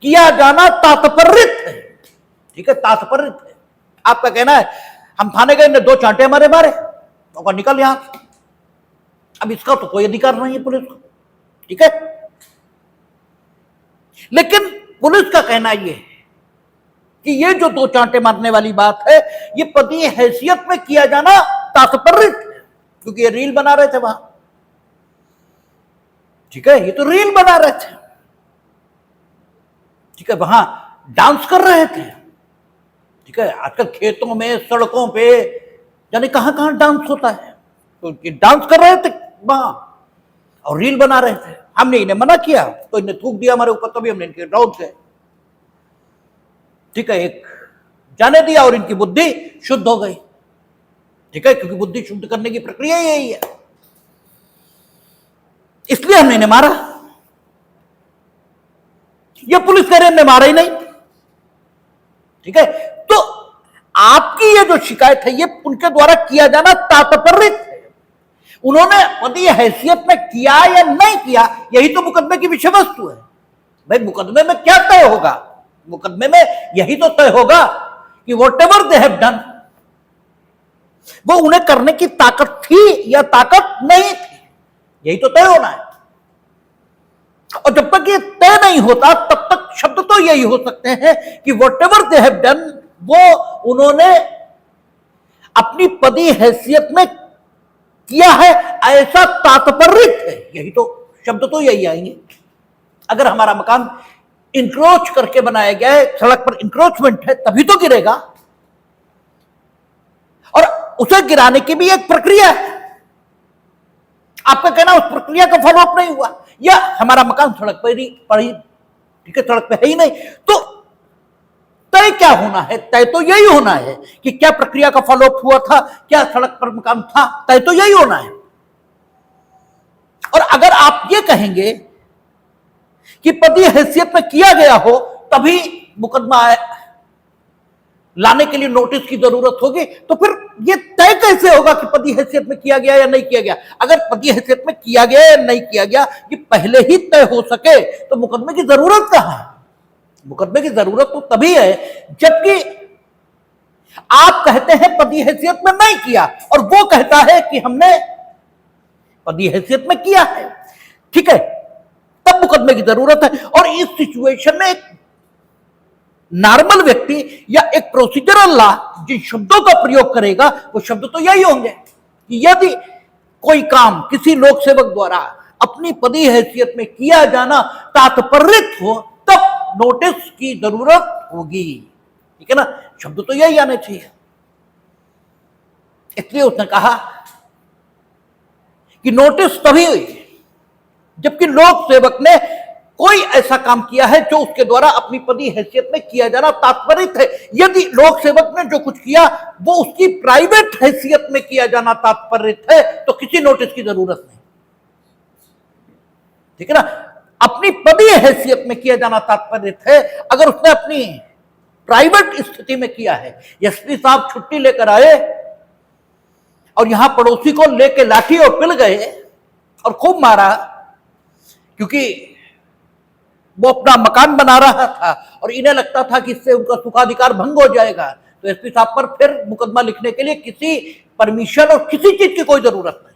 किया जाना तात्पर्यित है। ठीक है, तात्पर्यित है। आपका कहना है हम थाने गए, 2 चांटे हमारे मारे, तो निकल यहां से। अब इसका तो कोई अधिकार नहीं है पुलिस को। ठीक है, लेकिन पुलिस का कहना यह है कि ये जो 2 चांटे मारने वाली बात है, ये पदी हैसियत में किया जाना तात्पर्यित है, क्योंकि ये रील बना रहे थे वहां। ठीक है, ये तो रील बना रहे थे। ठीक है, वहां डांस कर रहे थे। ठीक है, आजकल खेतों में, सड़कों पे, यानी कहां कहां डांस होता है, तो ये डांस कर रहे थे वहां और रील बना रहे थे। हमने इन्हें मना किया तो इन्हें थूक दिया हमारे ऊपर, तभी हमने इनके राउंड गए। ठीक है, एक जाने दिया और इनकी बुद्धि शुद्ध हो गई। ठीक है, क्योंकि बुद्धि शुद्ध करने की प्रक्रिया यही है, इसलिए हमने इन्हें मारा। ये पुलिस कह रहे हमने मारा ही नहीं। ठीक है, तो आपकी ये जो शिकायत है ये उनके द्वारा किया जाना तात्पर्यित है। उन्होंने पदी हैसियत में किया या नहीं किया, यही तो मुकदमे की विषय वस्तु है। भाई मुकदमे में क्या तय होगा? मुकदमे में यही तो तय होगा कि what ever they have done, वो उन्हें करने की ताकत थी या ताकत नहीं थी, यही तो तय होना है। और जब तक ये तय नहीं होता तब तक शब्द तो यही हो सकते हैं कि what ever they have done, वो उन्होंने अपनी पदी हैसियत में किया है, ऐसा तात्पर्यित है। यही तो शब्द तो यही आएंगे। अगर हमारा मकान इंक्रोच करके बनाया गया है, सड़क पर इंक्रोचमेंट है, तभी तो गिरेगा, और उसे गिराने की भी एक प्रक्रिया है। आपका कहना उस प्रक्रिया का फॉलोअप नहीं हुआ, या हमारा मकान सड़क पर ही पड़ी, ठीक है, सड़क पे है ही नहीं, तो तय क्या होना है? तय तो यही होना है कि क्या प्रक्रिया का फॉलोअप हुआ था, क्या सड़क पर मकान था, तय तो यही होना है। और अगर आप ये कहेंगे कि पदी हैसियत में किया गया हो तभी मुकदमा लाने के लिए नोटिस की जरूरत होगी, तो फिर यह तय कैसे होगा कि पदी हैसियत में किया गया या नहीं किया गया? अगर पदी हैसियत में किया गया या नहीं किया गया ये पहले ही तय हो सके तो मुकदमे की जरूरत कहां है? मुकदमे की जरूरत तो तभी है जबकि आप कहते हैं पदी हैसियत में नहीं किया और वो कहता है कि हमने पदी हैसियत में किया है। ठीक है, तब मुकदमे की जरूरत है। और इस सिचुएशन में एक नॉर्मल व्यक्ति या एक प्रोसीजरल लॉ जिन शब्दों का प्रयोग करेगा वो शब्द तो यही होंगे कि यदि कोई काम किसी लोक सेवक द्वारा अपनी पदी हैसियत में किया जाना तात्पर्यित हो तब नोटिस की जरूरत होगी। ठीक है ना, शब्द तो यही आने चाहिए। इसलिए उसने कहा कि नोटिस तभी हुई जबकि लोक सेवक ने कोई ऐसा काम किया है जो उसके द्वारा अपनी पदी हैसियत में किया जाना तात्पर्यित है। यदि लोक सेवक ने जो कुछ किया वो उसकी प्राइवेट हैसियत में किया जाना तात्पर्यित है तो किसी नोटिस की जरूरत नहीं। ठीक है ना, अपनी पदी हैसियत में किया जाना तात्पर्यित है। अगर उसने अपनी प्राइवेट स्थिति में किया है, एसपी साहब छुट्टी लेकर आए और यहां पड़ोसी को लेके लाठी और पिल गए और खूब मारा क्योंकि वो अपना मकान बना रहा था और इन्हें लगता था कि इससे उनका सुखाधिकार भंग हो जाएगा, तो एसपी साहब पर फिर मुकदमा लिखने के लिए किसी परमिशन और किसी चीज की कोई जरूरत नहीं,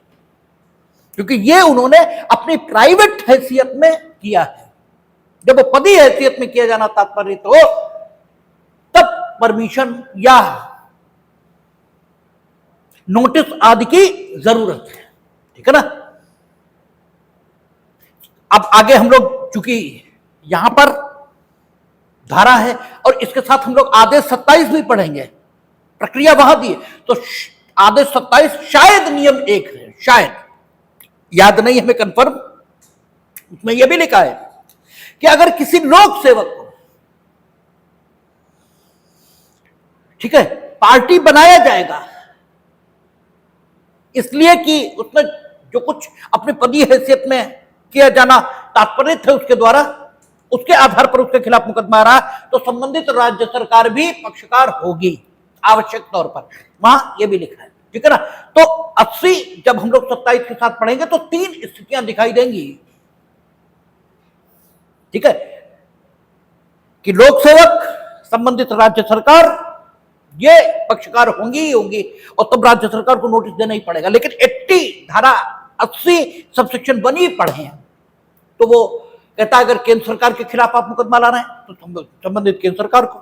क्योंकि ये उन्होंने अपनी प्राइवेट हैसियत में किया है। जब वो पदी हैसियत में किया जाना तात्पर्य तो तब परमिशन या नोटिस आदि की जरूरत है। ठीक है ना, अब आगे हम लोग चूंकि यहां पर धारा है और इसके साथ हम लोग आदेश 27 भी पढ़ेंगे, प्रक्रिया वहां दी है, तो आदेश 27 शायद नियम 1 है, शायद याद नहीं हमें कंफर्म। उसमें यह भी लिखा है कि अगर किसी लोक सेवक को, ठीक है, पार्टी बनाया जाएगा इसलिए कि उसमें जो कुछ अपनी पदीय हैसियत में किया जाना तात्पर्य थे उसके द्वारा, उसके आधार पर उसके खिलाफ मुकदमा रहा, तो संबंधित राज्य सरकार भी पक्षकार होगी आवश्यक तौर पर, वहां यह भी लिखा है, ठीक है ना। तो 80 जब हम लोग 27 के साथ पढ़ेंगे तो 3 स्थितियां दिखाई देंगी, ठीक है, कि लोक सेवक, संबंधित राज्य सरकार ये पक्षकार होंगी ही होंगी, और तब राज्य सरकार को नोटिस देना ही पड़ेगा। लेकिन 80 धारा 80 सबसेक्शन 1 ही पढ़े हैं, तो वो कहता है अगर केंद्र सरकार के खिलाफ आप मुकदमा ला रहे हैं तो संबंधित केंद्र सरकार को,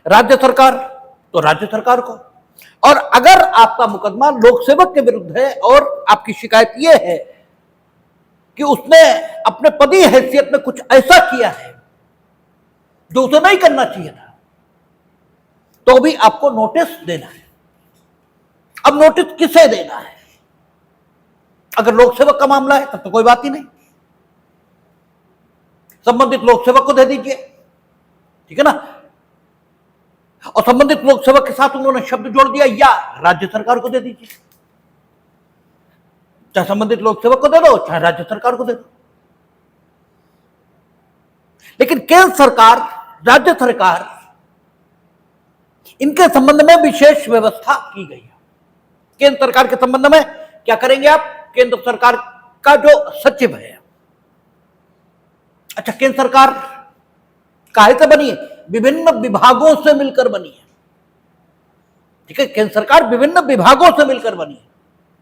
राज्य सरकार तो राज्य सरकार को, और अगर आपका मुकदमा लोक सेवक के विरुद्ध है और आपकी शिकायत यह है कि उसने अपने पदीय हैसियत में कुछ ऐसा किया है जो उसे नहीं करना चाहिए था, तो भी आपको नोटिस देना है। अब नोटिस किसे देना है? अगर लोक सेवक का मामला है तब तो कोई बात ही नहीं, संबंधित लोक सेवक को दे दीजिए, ठीक है ना। और संबंधित लोक सेवक के साथ उन्होंने शब्द जोड़ दिया या राज्य सरकार को दे दीजिए, चाहे संबंधित लोक सेवक को दे दो चाहे राज्य सरकार को दे दो। लेकिन केंद्र सरकार, राज्य सरकार, इनके संबंध में विशेष व्यवस्था की गई है। केंद्र सरकार के संबंध में क्या करेंगे आप? केंद्र सरकार का जो सचिव है, अच्छा केंद्र सरकार काहे से बनी है? विभिन्न विभागों से मिलकर बनी है, ठीक है, केंद्र सरकार विभिन्न विभागों से मिलकर बनी है,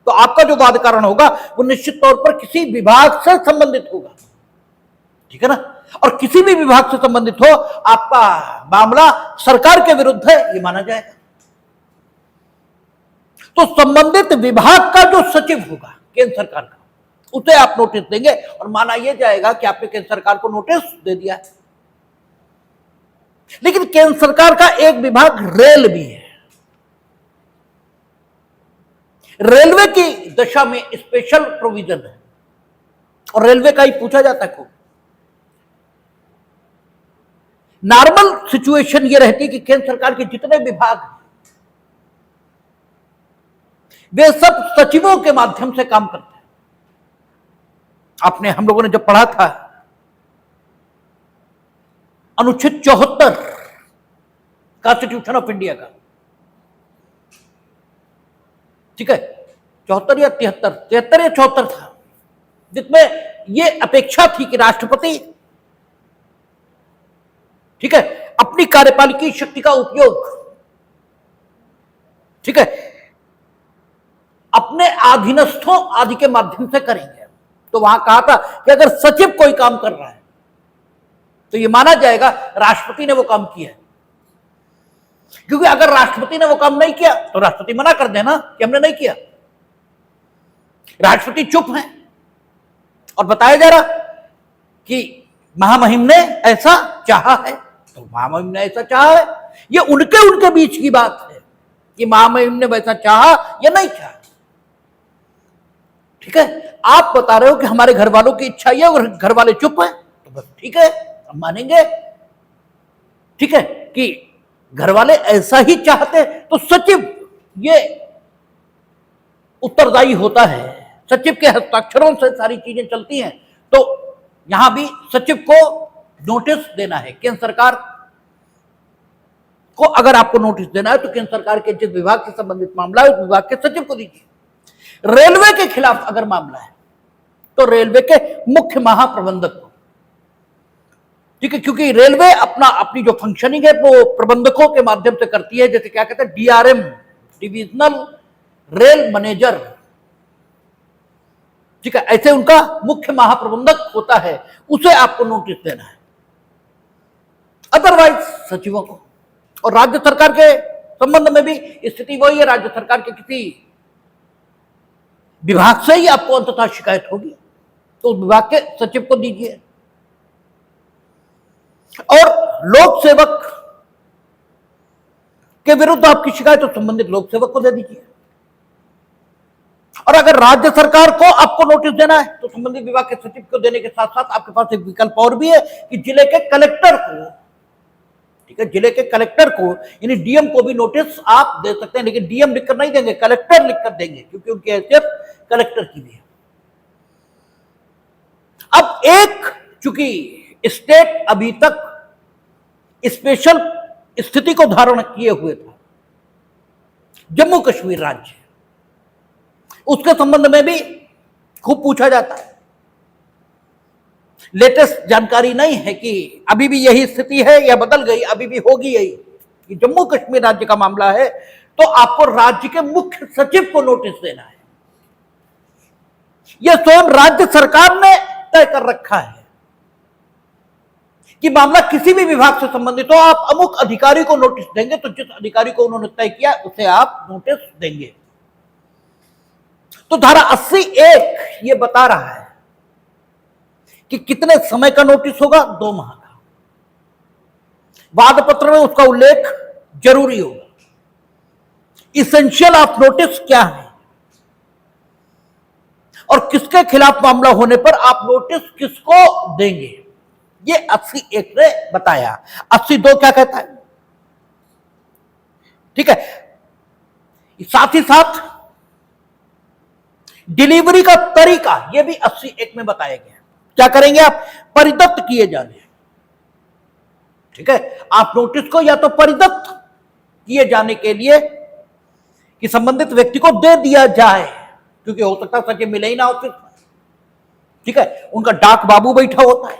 तो आपका जो वाद कारण होगा वो निश्चित तौर पर किसी विभाग से संबंधित होगा, ठीक है ना। और किसी भी विभाग से संबंधित हो, आपका मामला सरकार के विरुद्ध है ये माना जाएगा। तो संबंधित विभाग का जो सचिव होगा केंद्र सरकार का, उसे आप नोटिस देंगे और माना यह जाएगा कि आपने केंद्र सरकार को नोटिस दे दिया है। लेकिन केंद्र सरकार का एक विभाग रेल भी है, रेलवे की दशा में स्पेशल प्रोविजन है, और रेलवे का ही पूछा जाता है। नॉर्मल सिचुएशन ये रहती है कि केंद्र सरकार के जितने विभाग हैं वे सब सचिवों के माध्यम से काम करते हैं। आपने, हम लोगों ने जब पढ़ा था अनुच्छेद 74 कॉन्स्टिट्यूशन ऑफ इंडिया का, ठीक है, 74 या 73 या 74 था, जिसमें यह अपेक्षा थी कि राष्ट्रपति, ठीक है, अपनी कार्यपालिकी शक्ति का उपयोग, ठीक है, अपने अधीनस्थों आदि के माध्यम से करेंगे। तो वहां कहा था कि अगर सचिव कोई काम कर रहा है तो यह माना जाएगा राष्ट्रपति ने वो काम किया है, क्योंकि अगर राष्ट्रपति ने वो काम नहीं किया तो राष्ट्रपति मना कर देना कि हमने नहीं किया। राष्ट्रपति चुप है और बताया जा रहा कि महामहिम ने ऐसा चाहा है, तो महामहिम ने ऐसा चाहा है, ये उनके बीच की बात है कि महामहिम ने वैसा चाहा या नहीं चाहा, ठीक है। आप बता रहे हो कि हमारे घर वालों की इच्छा है और घर वाले चुप हैं, तो बस ठीक है, हम मानेंगे, ठीक है, कि घर वाले ऐसा ही चाहते, तो सचिव ये उत्तरदायी होता है, सचिव के हस्ताक्षरों से सारी चीजें चलती हैं। तो यहां भी सचिव को नोटिस देना है। केंद्र सरकार को अगर आपको नोटिस देना है तो केंद्र सरकार के जिस विभाग से संबंधित मामला है उस विभाग के सचिव को दीजिए। रेलवे के खिलाफ अगर मामला है तो रेलवे के मुख्य महाप्रबंधक को, ठीक है, क्योंकि रेलवे अपनी जो फंक्शनिंग है वो प्रबंधकों के माध्यम से करती है, जैसे क्या कहते हैं डीआरएम, डिविजनल रेल मैनेजर, ठीक है, ऐसे उनका मुख्य महाप्रबंधक होता है, उसे आपको नोटिस देना है, अदरवाइज सचिवों को। और राज्य सरकार के संबंध में भी स्थिति वही है, राज्य सरकार के किसी विभाग से ही आपको अंततः शिकायत होगी तो उस विभाग के सचिव को दीजिए। और लोक सेवक के विरुद्ध आपकी शिकायत तो संबंधित लोक सेवक को दे दीजिए। और अगर राज्य सरकार को आपको नोटिस देना है तो संबंधित विभाग के सचिव को देने के साथ साथ आपके पास एक विकल्प और भी है कि जिले के कलेक्टर को, ठीक है, जिले के कलेक्टर को यानी डीएम को भी नोटिस आप दे सकते हैं, लेकिन डीएम लिखकर नहीं देंगे, कलेक्टर लिखकर देंगे, क्योंकि उनकी हैसियत कलेक्टर की भी है। अब एक, चूंकि स्टेट अभी तक स्पेशल स्थिति को धारण किए हुए था, जम्मू कश्मीर राज्य, उसके संबंध में भी खूब पूछा जाता है। लेटेस्ट जानकारी नहीं है कि अभी भी यही स्थिति है या बदल गई, अभी भी होगी यही कि जम्मू कश्मीर राज्य का मामला है तो आपको राज्य के मुख्य सचिव को नोटिस देना है। यह स्वयं राज्य सरकार ने तय कर रखा है कि मामला किसी भी विभाग से संबंधित हो, आप अमुक अधिकारी को नोटिस देंगे, तो जिस अधिकारी को उन्होंने तय किया उसे आप नोटिस देंगे। तो धारा 80(1) ये बता रहा है कि कितने समय का नोटिस होगा, 2 माह का। वाद पत्र में उसका उल्लेख जरूरी होगा। इसेंशियल ऑफ नोटिस क्या है और किसके खिलाफ मामला होने पर आप नोटिस किसको देंगे, ये 80(1) ने बताया। 80(2) क्या कहता है, ठीक है। साथ ही साथ डिलीवरी का तरीका यह भी 80(1) में बताया गया। क्या करेंगे आप, परिदत्त किए जाने, ठीक है। आप नोटिस को या तो परिदत्त किए जाने के लिए कि संबंधित व्यक्ति को दे दिया जाए, क्योंकि हो सकता है सचिव मिले ही ना ऑफिस में, ठीक है, उनका डाक बाबू बैठा होता है,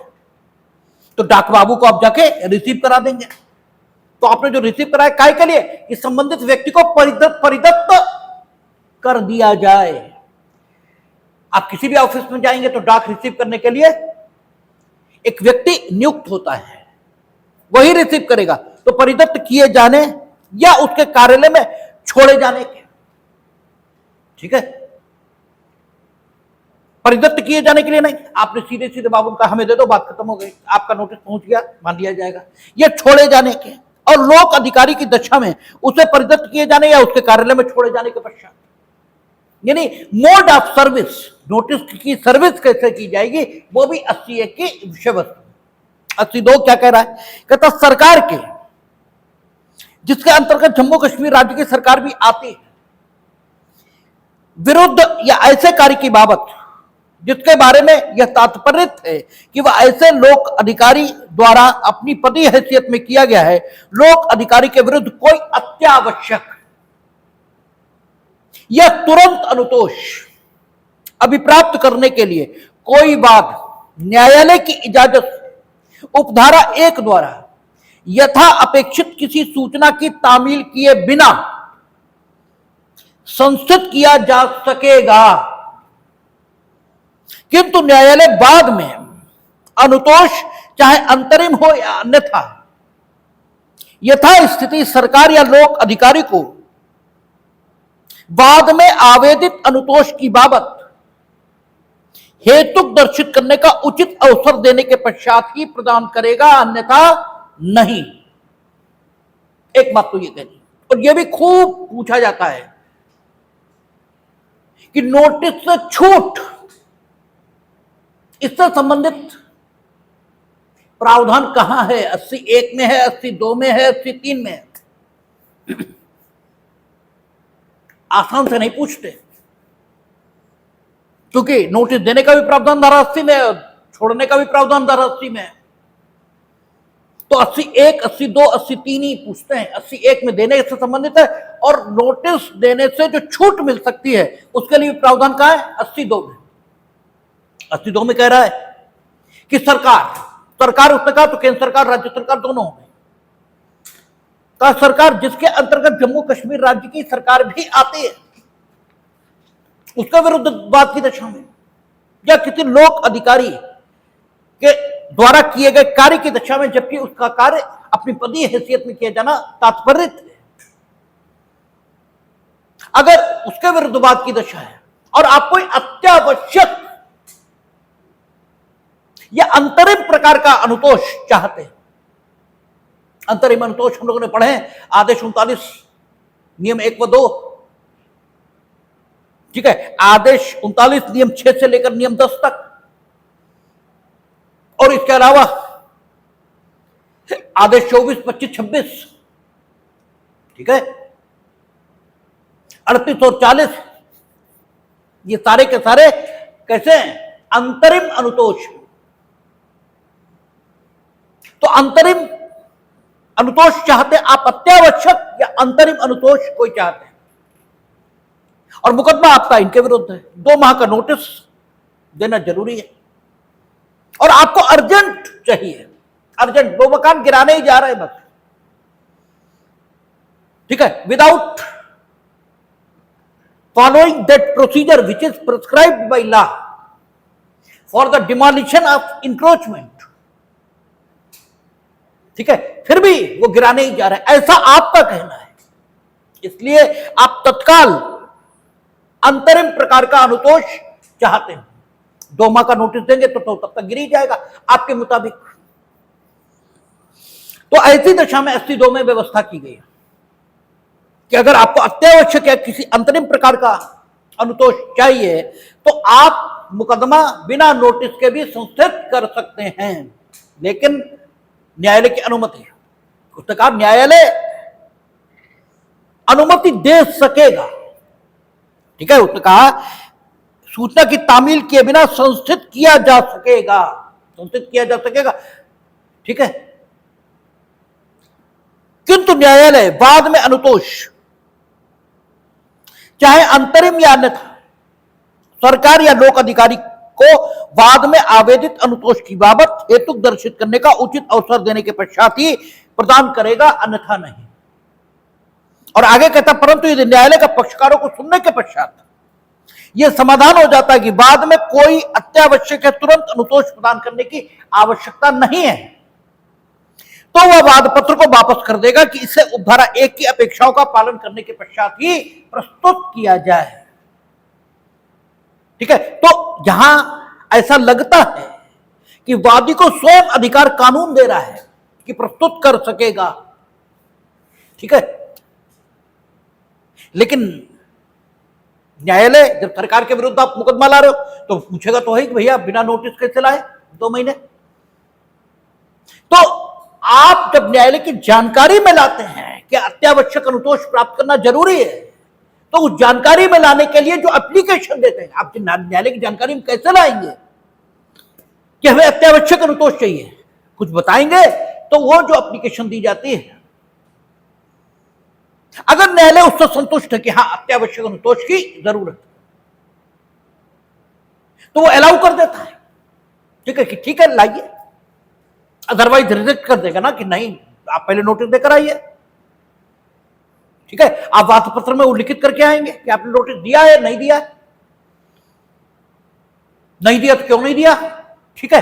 तो डाक बाबू को आप जाके रिसीव करा देंगे। तो आपने जो रिसीव कराया काय के लिए, कि संबंधित व्यक्ति को परिदत्त कर दिया जाए। आप किसी भी ऑफिस में जाएंगे तो डाक रिसीव करने के लिए एक व्यक्ति नियुक्त होता है, वही रिसीव करेगा। तो परिदत्त किए जाने या उसके कार्यालय में छोड़े जाने के, ठीक है, परिदत्त किए जाने के लिए नहीं। आपने सीधे सीधे बाबू का हमें दे दो, बात खत्म हो गई, आपका नोटिस पहुंच गया, मान लिया जाएगा। यह छोड़े जाने के और लोक अधिकारी की दशा में उसे परिदत्त किए जाने या उसके कार्यालय में छोड़े जाने के पश्चात, यानी मोड ऑफ सर्विस, नोटिस की सर्विस कैसे की जाएगी, वो भी 80(1) की विषय वस्तु। 82 क्या कह रहा है, कहता सरकार के, जिसके अंतर्गत जम्मू कश्मीर राज्य की सरकार भी आती है, विरुद्ध या ऐसे कार्य की बाबत जिसके बारे में यह तात्पर्य है कि वह ऐसे लोक अधिकारी द्वारा अपनी पदीय हैसियत में किया गया है, लोक अधिकारी के विरुद्ध कोई अत्यावश्यक या तुरंत अनुतोष अभिप्राप्त करने के लिए कोई वाद न्यायालय की इजाजत उपधारा 1 द्वारा यथा अपेक्षित किसी सूचना की तामील किए बिना संस्थित किया जा सकेगा, किंतु न्यायालय बाद में अनुतोष चाहे अंतरिम हो या अन्यथा यथा स्थिति सरकार या लोक अधिकारी को बाद में आवेदित अनुतोष की बाबत हेतुक दर्शित करने का उचित अवसर देने के पश्चात ही प्रदान करेगा, अन्यथा नहीं। एक बात तो ये कहनी, और यह भी खूब पूछा जाता है कि नोटिस से छूट, इससे संबंधित प्रावधान कहां है, 80(1) में है, 82 में है, 83 में है। आसान से नहीं पूछते, क्योंकि नोटिस देने का भी प्रावधान धारा 80 में है, छोड़ने का भी प्रावधान धारा 80 में है। तो 81, 82, 83 ही पूछते हैं। 81 में देने से संबंधित है और नोटिस देने से जो छूट मिल सकती है उसके लिए प्रावधान कहां है, 82 में। 82 में कह रहा है कि सरकार उसने कहा तो केंद्र सरकार राज्य सरकार दोनों हो गई, का सरकार जिसके अंतर्गत जम्मू कश्मीर राज्य की सरकार भी आती है, उसके विरुद्ध बात की दशा में या किसी लोक अधिकारी के द्वारा किए गए कार्य की दशा में, जबकि उसका कार्य अपनी पदीय हैसियत में किया जाना तात्पर्य है, अगर उसके विरुद्ध बात की दशा है और आप कोई अत्यावश्यक या अंतरिम प्रकार का अनुतोष चाहते हैं। अंतरिम अनुतोष हम लोगों ने पढ़े हैं, आदेश 39 नियम 1 व 2, ठीक है, आदेश 39 नियम 6 से लेकर नियम 10 तक, और इसके अलावा आदेश 24, 25, 26, ठीक है, 38 और 40, ये सारे के सारे कैसे हैं? अंतरिम अनुतोष। तो अंतरिम अनुतोष चाहते आप अत्यावश्यक या अंतरिम अनुतोष कोई चाहते हैं, और मुकदमा आपका इनके विरुद्ध है। 2 माह का नोटिस देना जरूरी है, और आपको अर्जेंट चाहिए, अर्जेंट। 2 मकान गिराने ही जा रहे हैं बस, ठीक है, without following that procedure which is prescribed by law for the demolition of encroachment, ठीक है, फिर भी वो गिराने ही जा रहे हैं, ऐसा आपका कहना है। इसलिए आप तत्काल अंतरिम प्रकार का अनुतोष चाहते हैं। 2 माह का नोटिस देंगे तो तब तक गिर ही जाएगा आपके मुताबिक। तो ऐसी दशा में 82 में व्यवस्था की गई है कि अगर आपको अत्यावश्यक या किसी अंतरिम प्रकार का अनुतोष चाहिए तो आप मुकदमा बिना नोटिस के भी संस्थित कर सकते हैं, लेकिन न्यायालय की अनुमति है। उसने कहा न्यायालय अनुमति दे सकेगा, ठीक है, उसने कहा सूचना की तामील किए बिना संस्थित किया जा सकेगा, संस्थित किया जा सकेगा, ठीक है, किंतु न्यायालय बाद में अनुतोष चाहे अंतरिम या अन्यथा सरकार या लोक अधिकारी को बाद में आवेदित अनुतोष की बाबत हेतु दर्शित करने का उचित अवसर देने के पश्चात ही प्रदान करेगा, अन्यथा नहीं। और आगे कहता परंतु यदि न्यायालय का पक्षकारों को सुनने के पश्चात यह समाधान हो जाता है कि बाद में कोई अत्यावश्यक है तुरंत अनुतोष प्रदान करने की आवश्यकता नहीं है, तो वह वाद पत्र को वापस कर देगा कि इसे उपधारा 1 की अपेक्षाओं का पालन करने के पश्चात ही प्रस्तुत किया जाए, ठीक है। तो जहां ऐसा लगता है कि वादी को स्वयं अधिकार कानून दे रहा है कि प्रस्तुत कर सकेगा, ठीक है, लेकिन न्यायालय जब सरकार के विरुद्ध आप मुकदमा ला रहे हो तो पूछेगा तो है कि भैया बिना नोटिस कैसे लाए 2 महीने। तो आप जब न्यायालय की जानकारी में लाते हैं कि अत्यावश्यक अनुतोष प्राप्त करना जरूरी है, तो उस जानकारी में लाने के लिए जो एप्लीकेशन देते हैं आप न्यायालय की जानकारी में कैसे लाएंगे कि हमें अत्यावश्यक अनुतोष चाहिए, कुछ बताएंगे तो वो जो एप्लीकेशन दी जाती है, अगर न्यायालय उससे संतुष्ट है कि हाँ अत्यावश्यक अनुतोष की जरूरत है तो वो अलाउ कर देता है, ठीक है, कि ठीक है लाइए, अदरवाइज रिजेक्ट कर देगा ना कि नहीं आप पहले नोटिस देकर आइए, ठीक है, आप वाद पत्र में उल्लिखित करके आएंगे कि आपने नोटिस दिया है नहीं दिया है, नहीं दिया तो क्यों नहीं दिया, ठीक है,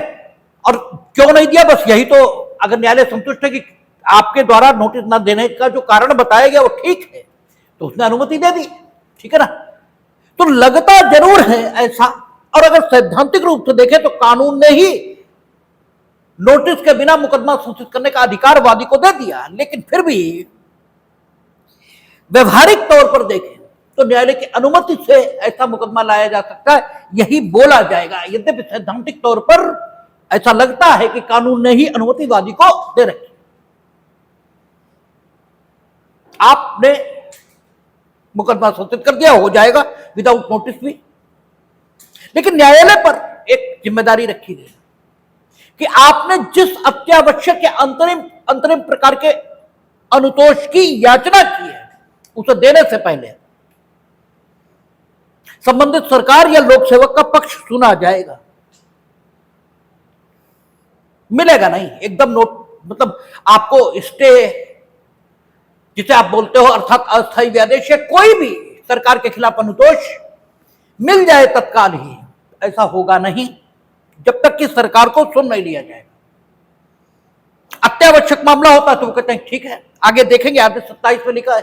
और क्यों नहीं दिया बस यही। तो अगर न्यायालय संतुष्ट है कि आपके द्वारा नोटिस ना देने का जो कारण बताया गया वो ठीक है तो उसने अनुमति दे दी, ठीक है ना। तो लगता जरूर है ऐसा, और अगर सैद्धांतिक रूप से देखें तो कानून ने ही नोटिस के बिना मुकदमा संस्थित करने का अधिकार वादी को दे दिया, लेकिन फिर भी व्यवहारिक तौर पर देखें तो न्यायालय की अनुमति से ऐसा मुकदमा लाया जा सकता है, यही बोला जाएगा। यद्यपि सैद्धांतिक तौर पर ऐसा लगता है कि कानून ने ही अनुमति वादी को दे रखी, आपने मुकदमा संस्थित कर दिया, हो जाएगा विदाउट नोटिस भी। लेकिन न्यायालय पर एक जिम्मेदारी रखी गई कि आपने जिस अत्यावश्यक या अंतरिम प्रकार के अनुतोष की याचना की है उसे देने से पहले संबंधित सरकार या लोक सेवक का पक्ष सुना जाएगा। मिलेगा नहीं एकदम मतलब आपको स्टे जिसे आप बोलते हो अर्थात अस्थायी व्यादेश या कोई भी सरकार के खिलाफ अनुतोष मिल जाए तत्काल ही, ऐसा होगा नहीं जब तक कि सरकार को सुन नहीं लिया जाएगा। अत्यावश्यक मामला होता है तो वो कहते हैं ठीक है आगे देखेंगे। आदेश 27 में लिखा है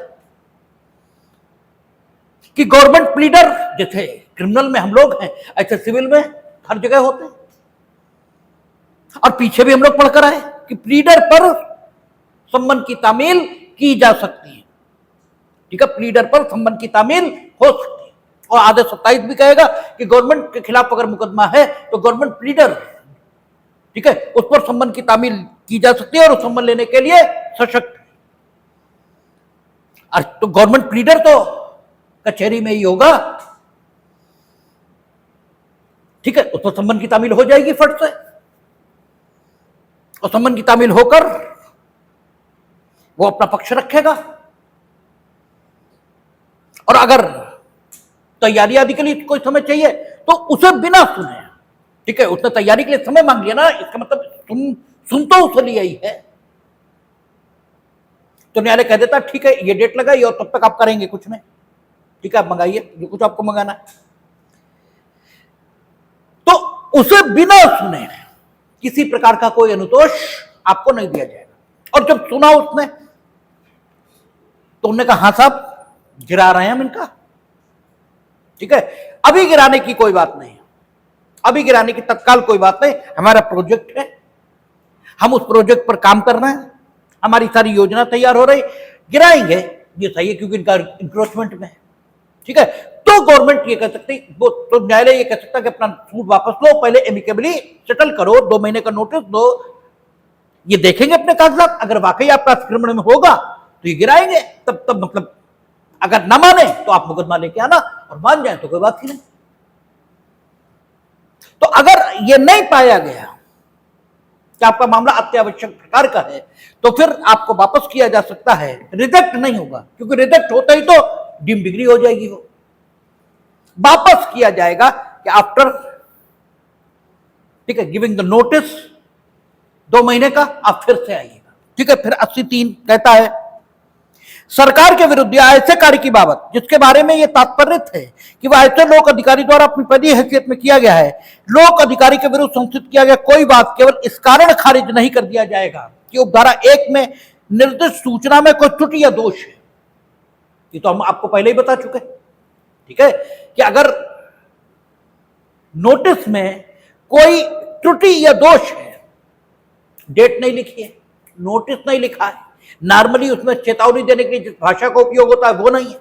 कि गवर्नमेंट प्लीडर, जैसे क्रिमिनल में हम लोग हैं ऐसे सिविल में हर जगह होते हैं, और पीछे भी हम लोग पढ़कर आए कि प्लीडर पर सम्मन की तामील की जा सकती है, ठीक है, प्लीडर पर सम्मन की तामील हो सकती है। और आदेश 27 भी कहेगा कि गवर्नमेंट के खिलाफ अगर मुकदमा है तो गवर्नमेंट प्लीडर, ठीक है, उस पर सम्मन की तामील की जा सकती है और उस सम्मन लेने के लिए सशक्त। तो गवर्नमेंट प्लीडर तो कचहरी में ही होगा, ठीक है, उस पर सम्मन की तामील हो जाएगी फट से, और सम्मन की तामील होकर वो अपना पक्ष रखेगा। और अगर तैयारी आदि के लिए कोई समय चाहिए तो उसे बिना सुने, ठीक है, उसने तैयारी के लिए समय मांग लिया ना, इसका मतलब सुन तो उसे लिया ही है, तो न्यायालय कह देता ठीक है ये डेट लगाई और तब तक आप करेंगे कुछ नहीं, ठीक है, आप मंगाइए जो कुछ आपको मंगाना है। तो उसे बिना सुने किसी प्रकार का कोई अनुतोष आपको नहीं दिया जाएगा। और जब सुना उसने तो उन्होंने कहा हाँ साहब गिरा रहे हैं हम इनका, ठीक है, अभी गिराने की कोई बात नहीं है, अभी गिराने की तत्काल कोई बात नहीं, हमारा प्रोजेक्ट है, हम उस प्रोजेक्ट पर काम कर रहे हैं, हमारी सारी योजना तैयार हो रही, गिराएंगे ये सही है क्योंकि इनका इंक्रोचमेंट में है, ठीक है। तो गवर्नमेंट ये कह सकती, वो तो न्यायालय ये कह सकता कि अपना सूट वापस लो, पहले एमिकेबली सेटल करो, 2 महीने का नोटिस दो, ये देखेंगे अपने कागजात, अगर वाकई आपका अतिक्रमण में होगा तो ये गिराएंगे, तब मतलब अगर ना माने तो आप मुकदमा लेके आना, और मान जाए तो कोई बात ही नहीं। तो अगर ये नहीं पाया गया कि आपका मामला अत्यावश्यक प्रकार का है तो फिर आपको वापस किया जा सकता है, रिजेक्ट नहीं होगा, क्योंकि रिजेक्ट होता ही तो डीम डिग्री हो जाएगी, वो वापस किया जाएगा कि आफ्टर, ठीक है, गिविंग द नोटिस 2 महीने का आप फिर से आइएगा, ठीक है। फिर 83 कहता है सरकार के विरुद्ध या ऐसे कार्य की बाबत जिसके बारे में यह तात्पर्य है कि वह ऐसे लोक अधिकारी द्वारा अपनी पदीय हैसियत में किया गया है, लोक अधिकारी के विरुद्ध संस्थित किया गया कोई बात केवल इस कारण खारिज नहीं कर दिया जाएगा कि उपधारा 1 में निर्दिष्ट सूचना में कोई त्रुटि या दोष है। ये तो हम आपको पहले ही बता चुके, ठीक है, कि अगर नोटिस में कोई त्रुटि या दोष है, डेट नहीं लिखी है, नोटिस नहीं लिखा है, नॉर्मली उसमें चेतावनी देने के लिए जिस भाषा का उपयोग होता है वो नहीं है,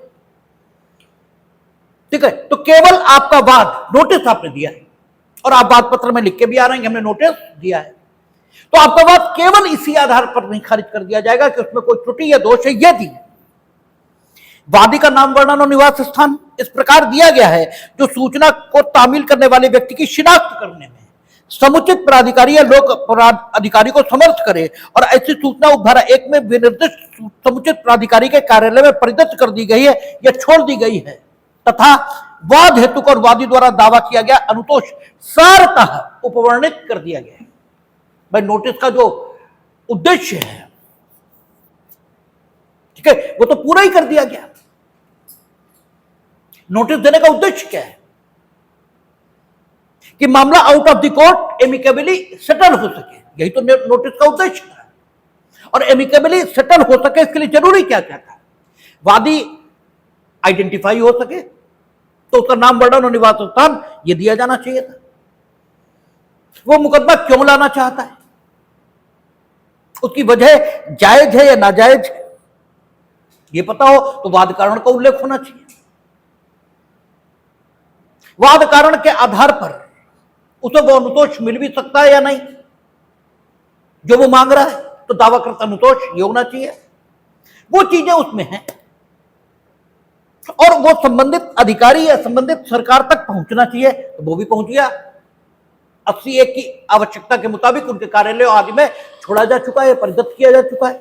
ठीक है, तो केवल आपका वाद, नोटिस आपने दिया है और आप वाद पत्र में लिख के भी आ रहे हैं कि हमने नोटिस दिया है, तो आपका वाद केवल इसी आधार पर नहीं खारिज कर दिया जाएगा कि उसमें कोई त्रुटि या दोष है। यदि वादी का नाम, वर्णन और निवास स्थान इस प्रकार दिया गया है जो सूचना को तामील करने वाले व्यक्ति की शिनाख्त करने में समुचित प्राधिकारी या लोक अपराध अधिकारी को समर्थ करे, और ऐसी सूचना उपधारा 1 में विनिर्दिष्ट समुचित प्राधिकारी के कार्यालय में परिदत्त कर दी गई है या छोड़ दी गई है, तथा वाद हेतु और वादी द्वारा दावा किया गया अनुतोष सारतः उपवर्णित कर दिया गया है। भाई नोटिस का जो उद्देश्य है, ठीक है, वो तो पूरा ही कर दिया गया। नोटिस देने का उद्देश्य क्या है कि मामला out of the court amicably settle हो सके, यही तो नोटिस का उद्देश्य है। और एमिकेबली सेटल हो सके इसके लिए जरूरी क्या क्या था, वादी आइडेंटिफाई हो सके, तो उसका नाम, वर्णन और निवास स्थान ये दिया जाना चाहिए था, वो मुकदमा क्यों लाना चाहता है, उसकी वजह जायज है या नाजायज है, ये पता हो तो वाद कारण का उल्लेख होना चाहिए। वाद कारण के आधार पर उसे वो अनुतोष मिल भी सकता है या नहीं जो वो मांग रहा है, तो दावाकृत अनुतोष ये होना चाहिए, वो चीजें उसमें हैं, और वो संबंधित अधिकारी या संबंधित सरकार तक पहुंचना चाहिए, तो वो भी पहुंच गया। 80(1) की आवश्यकता के मुताबिक उनके कार्यालय आदि में छोड़ा जा चुका है, परिदत्त किया जा चुका है,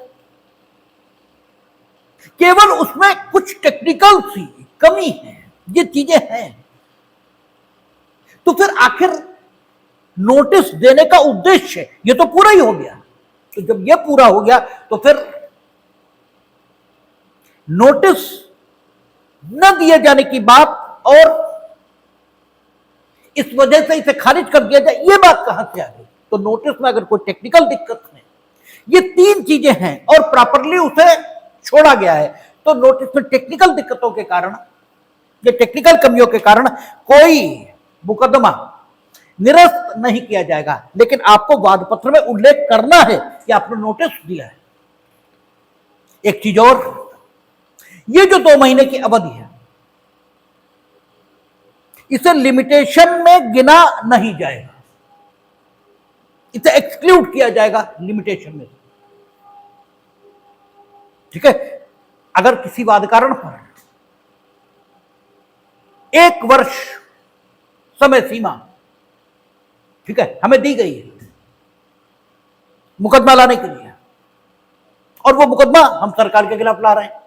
केवल उसमें कुछ टेक्निकल सी कमी है, ये चीजें हैं। तो फिर आखिर नोटिस देने का उद्देश्य ये तो पूरा ही हो गया, तो जब ये पूरा हो गया तो फिर नोटिस न दिए जाने की बात और इस वजह से इसे खारिज कर दिया जाए, ये बात कहां से आ गई। तो नोटिस में अगर कोई टेक्निकल दिक्कत है, ये 3 चीजें हैं और प्रॉपरली उसे छोड़ा गया है, तो नोटिस में टेक्निकल दिक्कतों के कारण, ये टेक्निकल कमियों के कारण कोई मुकदमा निरस्त नहीं किया जाएगा, लेकिन आपको वाद पत्र में उल्लेख करना है कि आपने नोटिस दिया है। एक चीज और, ये जो 2 महीने की अवधि है इसे लिमिटेशन में गिना नहीं जाएगा, इसे एक्सक्लूड किया जाएगा लिमिटेशन में। ठीक है, अगर किसी वादकारण पर 1 वर्ष समय सीमा, ठीक है, हमें दी गई है मुकदमा लाने के लिए, और वो मुकदमा हम सरकार के खिलाफ ला रहे हैं,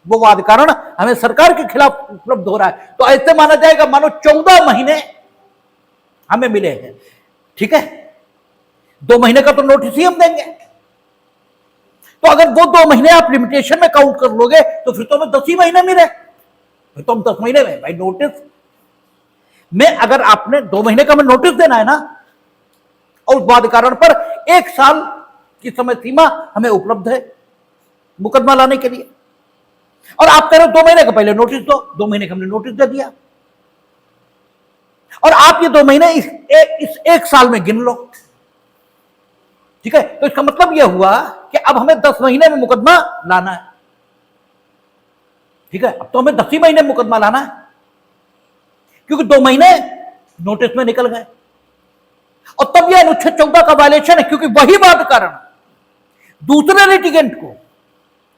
वो वादकारण हमें सरकार के खिलाफ उपलब्ध हो रहा है, तो ऐसे माना जाएगा मानो 14 महीने हमें मिले हैं। ठीक है, 2 महीने का तो नोटिस ही हम देंगे, तो अगर वो 2 महीने आप लिमिटेशन में काउंट कर लोगे तो फिर तो हमें 10 ही महीने मिले, फिर तो हम 10 महीने में भाई नोटिस में, अगर आपने 2 महीने का हमें नोटिस देना है ना, और उस वादकारण पर 1 साल की समय सीमा हमें उपलब्ध है मुकदमा लाने के लिए, और आप कह रहे हो 2 महीने का पहले नोटिस दो, 2 महीने का हमने नोटिस दे दिया, और आप ये 2 महीने इस 1 साल में गिन लो। ठीक है, तो इसका मतलब यह हुआ कि अब हमें 10 महीने में मुकदमा लाना है। ठीक है, अब तो हमें 10 ही महीने मुकदमा लाना है, क्योंकि 2 महीने नोटिस में निकल गए, और तब यह अनुच्छेद 14 का वायलेशन है, क्योंकि वही वादकारण दूसरे लिटिगेंट को,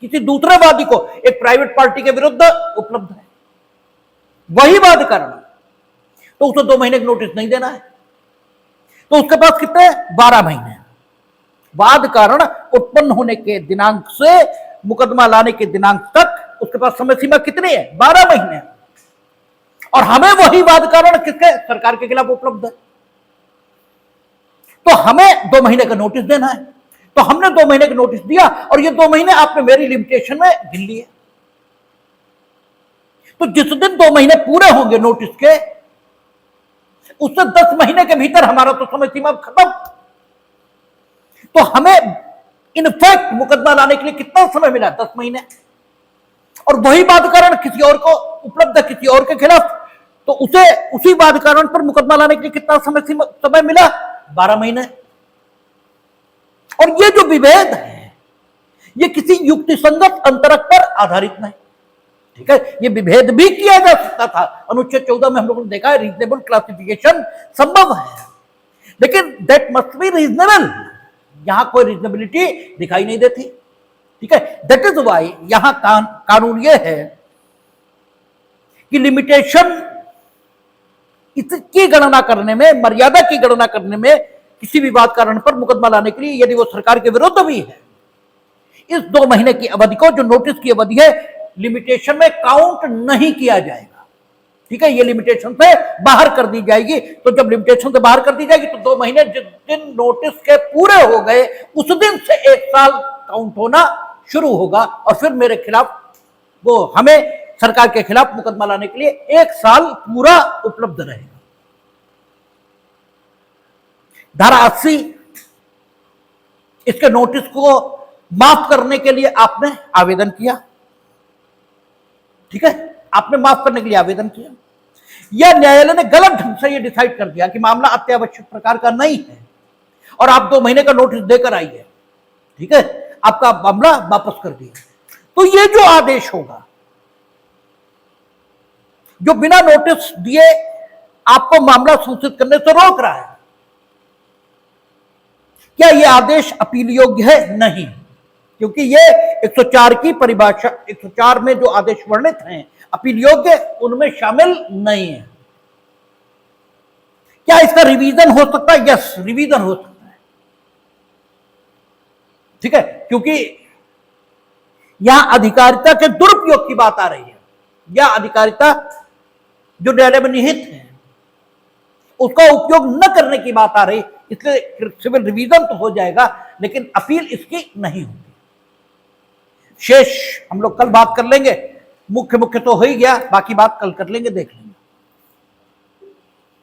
किसी दूसरे वादी को, एक प्राइवेट पार्टी के विरुद्ध उपलब्ध है, वही वादकारण, तो उसे 2 महीने का नोटिस नहीं देना है, तो उसके पास कितने 12 महीने। वाद कारण उत्पन्न होने के दिनांक से मुकदमा लाने के दिनांक तक उसके पास समय सीमा कितनी है 12 महीने, और हमें वही वाद कारण किसके सरकार के खिलाफ उपलब्ध है, तो हमें 2 महीने का नोटिस देना है, तो हमने 2 महीने का नोटिस दिया, और ये 2 महीने आपने मेरी लिमिटेशन में गिन लिए, तो जिस दिन 2 महीने पूरे होंगे नोटिस के, उससे 10 महीने के भीतर हमारा तो समय सीमा खत्म, तो हमें इनफैक्ट मुकदमा लाने के लिए कितना समय मिला 10 महीने, और वही वादकारण किसी और को उपलब्ध है किसी और के खिलाफ, तो उसे उसी वादकारण पर मुकदमा लाने के लिए कितना समय मिला 12 महीने। और ये जो विभेद है ये किसी युक्तिसंगत अंतरक पर आधारित नहीं। ठीक है, ये विभेद भी किया जा सकता था, अनुच्छेद 14 में हम लोगों ने देखा है रीजनेबल क्लासिफिकेशन संभव है, लेकिन दैट मस्ट बी रीजनेबल, यहां कोई रीजनेबिलिटी दिखाई नहीं देती। ठीक है, दैट इज वाई यहां कानून यह है कि लिमिटेशन इसकी गणना करने में, मर्यादा की गणना करने में, किसी भी बात कारण पर मुकदमा लाने के लिए यदि वो सरकार के विरुद्ध भी है, इस 2 महीने की अवधि को, जो नोटिस की अवधि है, लिमिटेशन में काउंट नहीं किया जाएगा। ठीक है, ये लिमिटेशन से बाहर कर दी जाएगी, तो जब लिमिटेशन से बाहर कर दी जाएगी तो 2 महीने जिस दिन नोटिस के पूरे हो गए उस दिन से 1 साल काउंट होना शुरू होगा, और फिर मेरे खिलाफ, वो हमें सरकार के खिलाफ मुकदमा लाने के लिए 1 साल पूरा उपलब्ध रहेगा। धारा 80 इसके नोटिस को माफ करने के लिए आपने आवेदन किया। ठीक है, आपने माफ करने के लिए आवेदन किया, या न्यायालय ने गलत ढंग से यह डिसाइड कर दिया कि मामला अत्यावश्यक प्रकार का नहीं है, और आप 2 महीने का नोटिस देकर आइए। ठीक है, आपका मामला वापस कर दिया, तो ये जो आदेश होगा जो बिना नोटिस दिए आपको मामला संशोधित करने से रोक रहा है, क्या यह आदेश अपील योग्य है? नहीं, क्योंकि ये 104 की परिभाषा, 104 में जो आदेश वर्णित हैं अपील योग्य, उनमें शामिल नहीं है। क्या इसका रिवीजन हो सकता है? यस, रिवीजन हो सकता है। ठीक है, क्योंकि यहां अधिकारिता के दुरुपयोग की बात आ रही है, या अधिकारिता जो न्यायालय में निहित है उसका उपयोग न करने की बात आ रही, इसलिए सिविल रिवीजन तो हो जाएगा लेकिन अपील इसकी नहीं होगी। शेष हम लोग कल बात कर लेंगे, मुख्य तो हो ही गया, बाकी बात कल कर लेंगे, देख लेंगे।